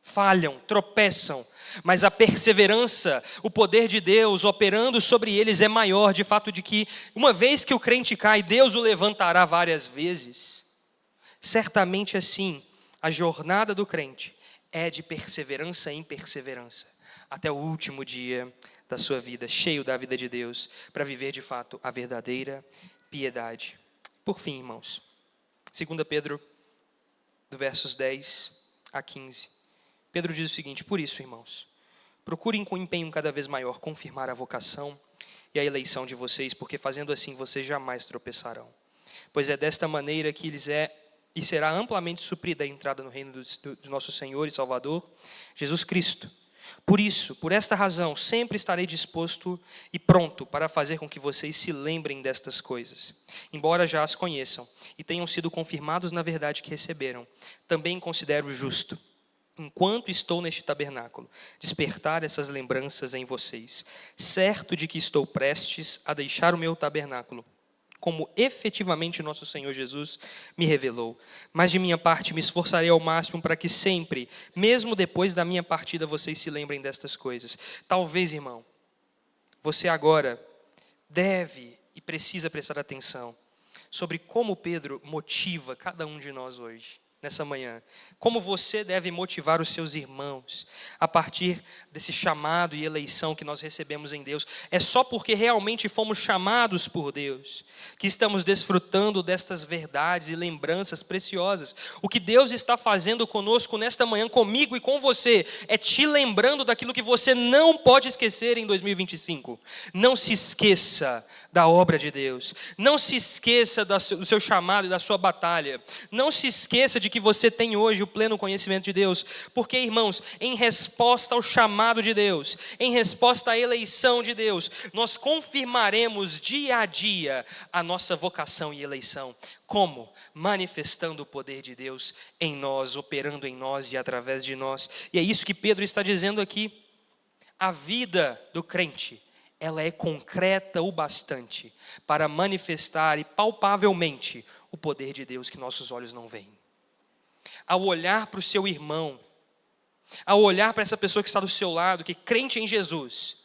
falham, tropeçam, mas a perseverança, o poder de Deus operando sobre eles é maior, de fato de que uma vez que o crente cai, Deus o levantará várias vezes. Certamente assim, a jornada do crente é de perseverança em perseverança, até o último dia da sua vida, cheio da vida de Deus, para viver de fato a verdadeira piedade. Por fim, irmãos, 2 Pedro, do versos 10 a 15. Pedro diz o seguinte: por isso, irmãos, procurem com empenho cada vez maior confirmar a vocação e a eleição de vocês, porque fazendo assim vocês jamais tropeçarão. Pois é desta maneira que lhes e será amplamente suprida a entrada no reino do nosso Senhor e Salvador, Jesus Cristo. Por isso, por esta razão, sempre estarei disposto e pronto para fazer com que vocês se lembrem destas coisas. Embora já as conheçam e tenham sido confirmados na verdade que receberam, também considero justo, enquanto estou neste tabernáculo, despertar essas lembranças em vocês, certo de que estou prestes a deixar o meu tabernáculo, como efetivamente nosso Senhor Jesus me revelou. Mas de minha parte me esforçarei ao máximo para que sempre, mesmo depois da minha partida, vocês se lembrem destas coisas. Talvez, irmão, você agora deve e precisa prestar atenção sobre como Pedro motiva cada um de nós hoje, nessa manhã. Como você deve motivar os seus irmãos a partir desse chamado e eleição que nós recebemos em Deus. É só porque realmente fomos chamados por Deus que estamos desfrutando destas verdades e lembranças preciosas. O que Deus está fazendo conosco nesta manhã, comigo e com você, é te lembrando daquilo que você não pode esquecer em 2025. Não se esqueça da obra de Deus. Não se esqueça do seu chamado e da sua batalha. Não se esqueça de que você tem hoje o pleno conhecimento de Deus. Porque, irmãos, em resposta ao chamado de Deus, em resposta à eleição de Deus, nós confirmaremos dia a dia a nossa vocação e eleição. Como? Manifestando o poder de Deus em nós, operando em nós e através de nós. E é isso que Pedro está dizendo aqui. A vida do crente, ela é concreta o bastante para manifestar e palpavelmente o poder de Deus que nossos olhos não veem. Ao olhar para o seu irmão, ao olhar para essa pessoa que está do seu lado, que é crente em Jesus,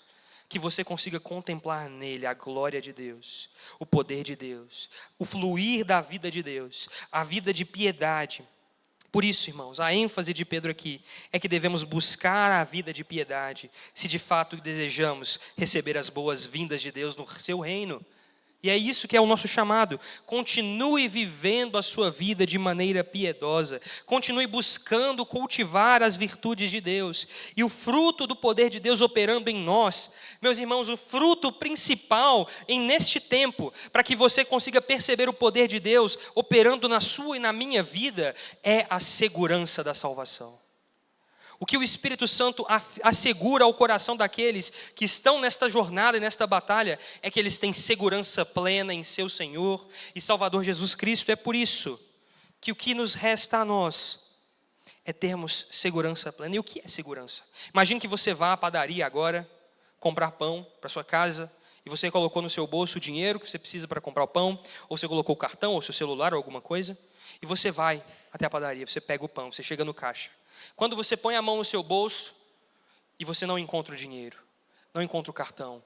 que você consiga contemplar nele a glória de Deus, o poder de Deus, o fluir da vida de Deus, a vida de piedade. Por isso, irmãos, a ênfase de Pedro aqui é que devemos buscar a vida de piedade, se de fato desejamos receber as boas-vindas de Deus no seu reino. E é isso que é o nosso chamado. Continue vivendo a sua vida de maneira piedosa. Continue buscando cultivar as virtudes de Deus. E o fruto do poder de Deus operando em nós. Meus irmãos, o fruto principal neste tempo, para que você consiga perceber o poder de Deus operando na sua e na minha vida, é a segurança da salvação. O que o Espírito Santo assegura ao coração daqueles que estão nesta jornada e nesta batalha é que eles têm segurança plena em seu Senhor e Salvador Jesus Cristo. É por isso que o que nos resta a nós é termos segurança plena. E o que é segurança? Imagine que você vá à padaria agora comprar pão para sua casa e você colocou no seu bolso o dinheiro que você precisa para comprar o pão, ou você colocou o cartão, ou seu celular, ou alguma coisa, e você vai até a padaria, você pega o pão, você chega no caixa. Quando você põe a mão no seu bolso e você não encontra o dinheiro, não encontra o cartão,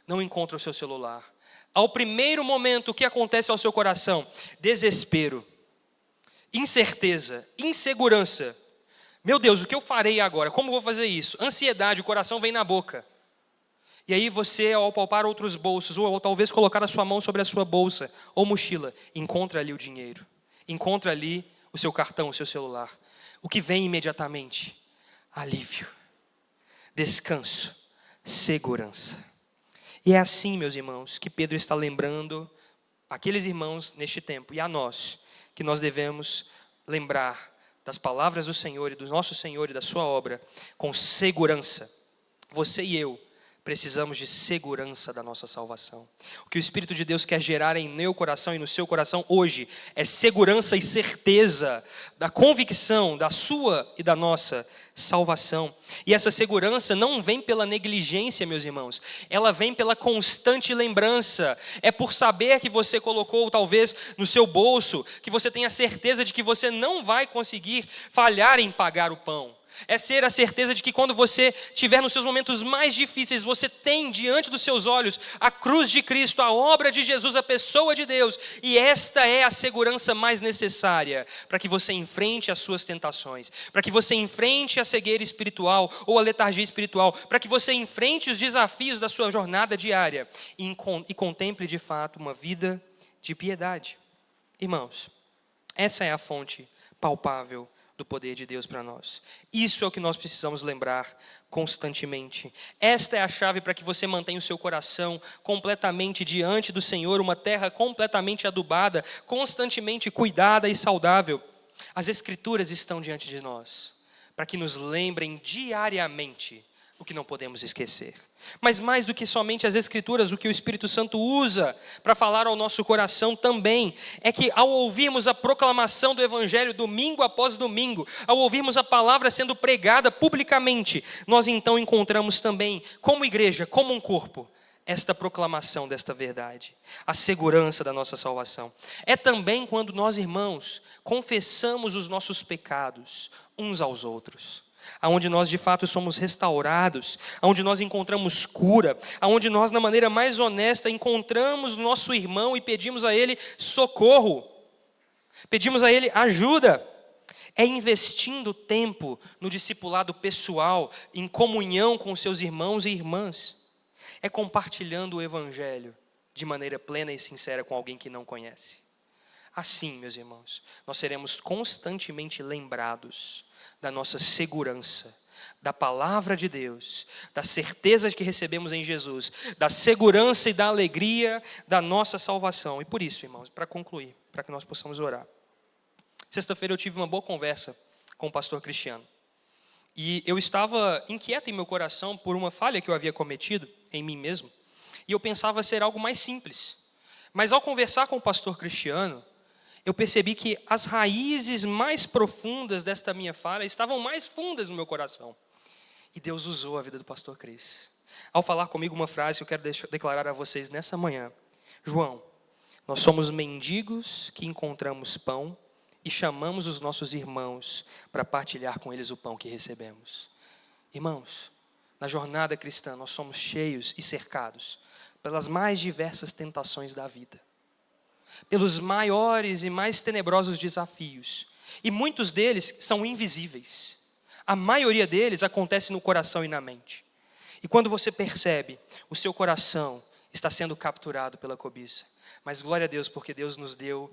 não encontra o seu celular, ao primeiro momento, o que acontece ao seu coração? Desespero, incerteza, insegurança. Meu Deus, o que eu farei agora? Como vou fazer isso? Ansiedade, o coração vem na boca. E aí você, ao palpar outros bolsos, ou talvez colocar a sua mão sobre a sua bolsa ou mochila, encontra ali o dinheiro, encontra ali o seu cartão, o seu celular. O que vem imediatamente? Alívio, descanso, segurança. E é assim, meus irmãos, que Pedro está lembrando aqueles irmãos neste tempo e a nós, que nós devemos lembrar das palavras do Senhor e do nosso Senhor e da sua obra com segurança. Você e eu precisamos de segurança da nossa salvação. O que o Espírito de Deus quer gerar em meu coração e no seu coração hoje é segurança e certeza da convicção da sua e da nossa salvação. E essa segurança não vem pela negligência, meus irmãos. Ela vem pela constante lembrança. É por saber que você colocou talvez no seu bolso, que você tenha certeza de que você não vai conseguir falhar em pagar o pão. É ter a certeza de que quando você estiver nos seus momentos mais difíceis, você tem diante dos seus olhos a cruz de Cristo, a obra de Jesus, a pessoa de Deus. E esta é a segurança mais necessária para que você enfrente as suas tentações, para que você enfrente a cegueira espiritual ou a letargia espiritual, para que você enfrente os desafios da sua jornada diária e contemple de fato uma vida de piedade. Irmãos, essa é a fonte palpável do poder de Deus para nós. Isso é o que nós precisamos lembrar constantemente. Esta é a chave para que você mantenha o seu coração completamente diante do Senhor, uma terra completamente adubada, constantemente cuidada e saudável. As Escrituras estão diante de nós, para que nos lembrem diariamente o que não podemos esquecer. Mas mais do que somente as Escrituras, o que o Espírito Santo usa para falar ao nosso coração também, é que ao ouvirmos a proclamação do Evangelho domingo após domingo, ao ouvirmos a palavra sendo pregada publicamente, nós então encontramos também, como igreja, como um corpo, esta proclamação desta verdade, a segurança da nossa salvação. É também quando nós, irmãos, confessamos os nossos pecados uns aos outros. aonde nós de fato somos restaurados, aonde nós encontramos cura, aonde nós, na maneira mais honesta, encontramos nosso irmão e pedimos a ele socorro, pedimos a ele ajuda. É investindo tempo no discipulado pessoal, em comunhão com seus irmãos e irmãs. É compartilhando o Evangelho de maneira plena e sincera com alguém que não conhece. Assim, meus irmãos, nós seremos constantemente lembrados da nossa segurança, da palavra de Deus, da certeza que recebemos em Jesus, da segurança e da alegria da nossa salvação. E por isso, irmãos, para concluir, para que nós possamos orar. Sexta-feira eu tive uma boa conversa com o pastor Cristiano. E eu estava inquieto em meu coração por uma falha que eu havia cometido em mim mesmo. E eu pensava ser algo mais simples. Mas ao conversar com o pastor Cristiano, eu percebi que as raízes mais profundas desta minha falha estavam mais fundas no meu coração. E Deus usou a vida do pastor Cris. Ao falar comigo uma frase que eu quero declarar a vocês nessa manhã. João, nós somos mendigos que encontramos pão e chamamos os nossos irmãos para partilhar com eles o pão que recebemos. Irmãos, na jornada cristã nós somos cheios e cercados pelas mais diversas tentações da vida, pelos maiores e mais tenebrosos desafios, e muitos deles são invisíveis. A maioria deles acontece no coração e na mente. E quando você percebe, o seu coração está sendo capturado pela cobiça. Mas glória a Deus, porque Deus nos deu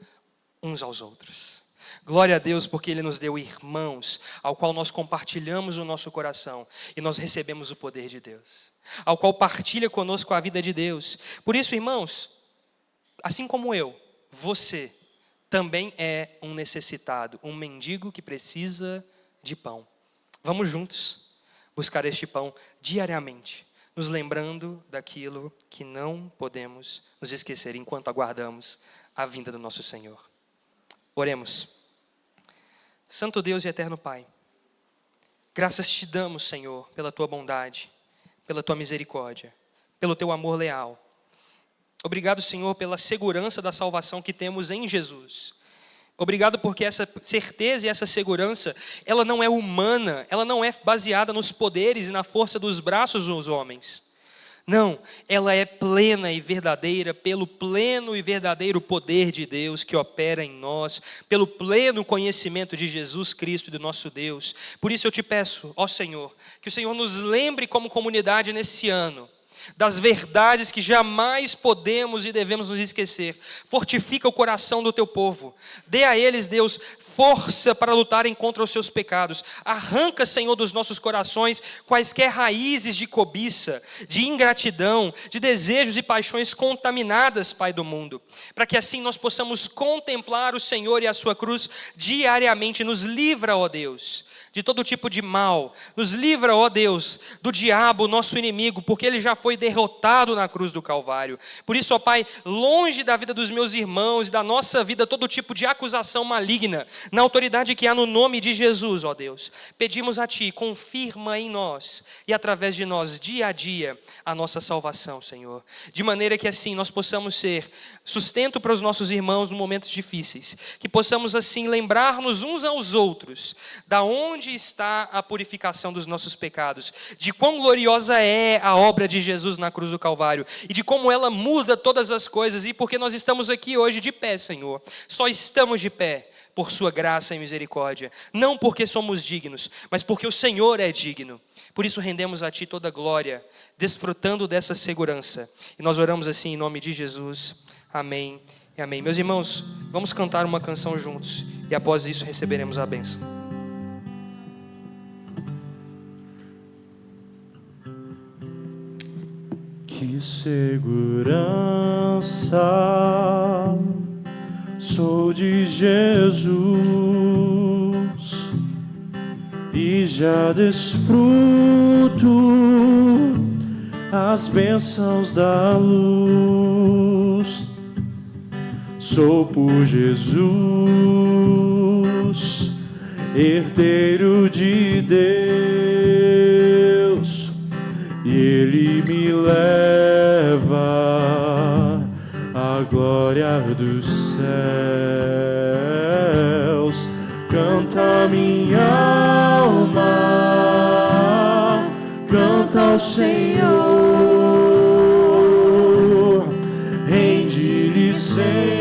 uns aos outros. Glória a Deus porque Ele nos deu irmãos, ao qual nós compartilhamos o nosso coração e nós recebemos o poder de Deus, ao qual partilha conosco a vida de Deus. Por isso, irmãos, assim como eu, você também é um necessitado, um mendigo que precisa de pão. Vamos juntos buscar este pão diariamente, nos lembrando daquilo que não podemos nos esquecer enquanto aguardamos a vinda do nosso Senhor. Oremos. Santo Deus e eterno Pai, graças te damos, Senhor, pela tua bondade, pela tua misericórdia, pelo teu amor leal. Obrigado, Senhor, pela segurança da salvação que temos em Jesus. Obrigado porque essa certeza e essa segurança, ela não é humana, ela não é baseada nos poderes e na força dos braços dos homens. Não, ela é plena e verdadeira pelo pleno e verdadeiro poder de Deus que opera em nós, pelo pleno conhecimento de Jesus Cristo e do nosso Deus. Por isso eu te peço, ó Senhor, que o Senhor nos lembre como comunidade nesse ano, das verdades que jamais podemos e devemos nos esquecer. Fortifica o coração do teu povo. Dê a eles, Deus, força para lutarem contra os seus pecados. Arranca, Senhor, dos nossos corações quaisquer raízes de cobiça, de ingratidão, de desejos e paixões contaminadas, Pai do mundo. Para que assim nós possamos contemplar o Senhor e a sua cruz diariamente. Nos livra, ó Deus, de todo tipo de mal. Nos livra, ó Deus, do diabo, nosso inimigo, porque ele já foi derrotado na cruz do Calvário. Por isso, ó Pai, longe da vida dos meus irmãos e da nossa vida todo tipo de acusação maligna, na autoridade que há no nome de Jesus, ó Deus, pedimos a Ti, confirma em nós e através de nós, dia a dia, a nossa salvação, Senhor. De maneira que assim nós possamos ser sustento para os nossos irmãos nos momentos difíceis, que possamos assim lembrar-nos uns aos outros, da onde está a purificação dos nossos pecados, de quão gloriosa é a obra de Jesus na cruz do Calvário, e de como ela muda todas as coisas, e porque nós estamos aqui hoje de pé, Senhor, só estamos de pé por sua graça e misericórdia, não porque somos dignos, mas porque o Senhor é digno. Por isso rendemos a Ti toda a glória, desfrutando dessa segurança. E nós oramos assim em nome de Jesus. Amém e amém. Meus irmãos, vamos cantar uma canção juntos, e após isso receberemos a bênção. Que segurança sou de Jesus e já desfruto as bênçãos da luz. Sou por Jesus, herdeiro de Deus, e Ele me leva à glória dos céus. Canta minha alma, canta ao Senhor, rende-lhe sempre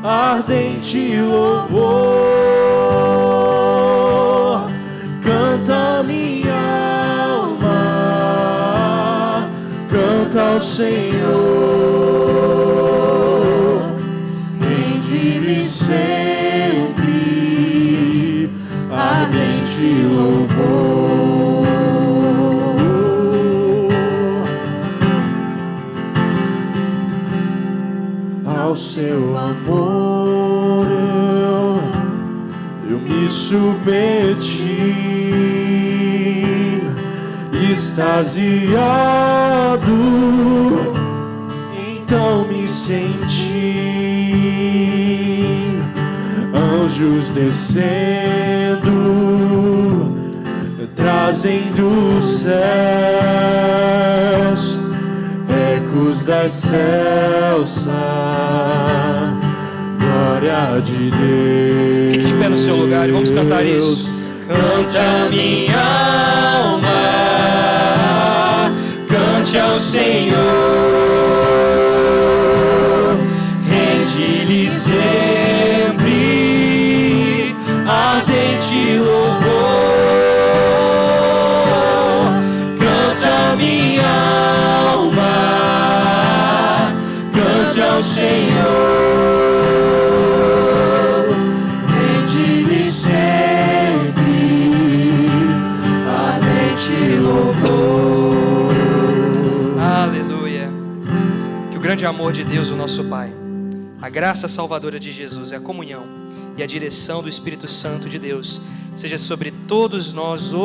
ardente louvor. Canta minha alma, canta ao Senhor, rende-lhe sempre ardente louvor. Ao seu amor eu me submeti, extasiado, então me senti anjos descendo, trazendo os céus, ecos da excelsa glória de Deus. Fique de pé no seu lugar e vamos cantar isso. Canta minha alma, cante ao Senhor, rende-lhe sempre ardente louvor. Canta minha alma, cante ao Senhor, rende-lhe sempre ardente louvor. Aleluia. Que o grande amor de Deus, o nosso Pai, a graça salvadora de Jesus e a comunhão e a direção do Espírito Santo de Deus seja sobre todos nós hoje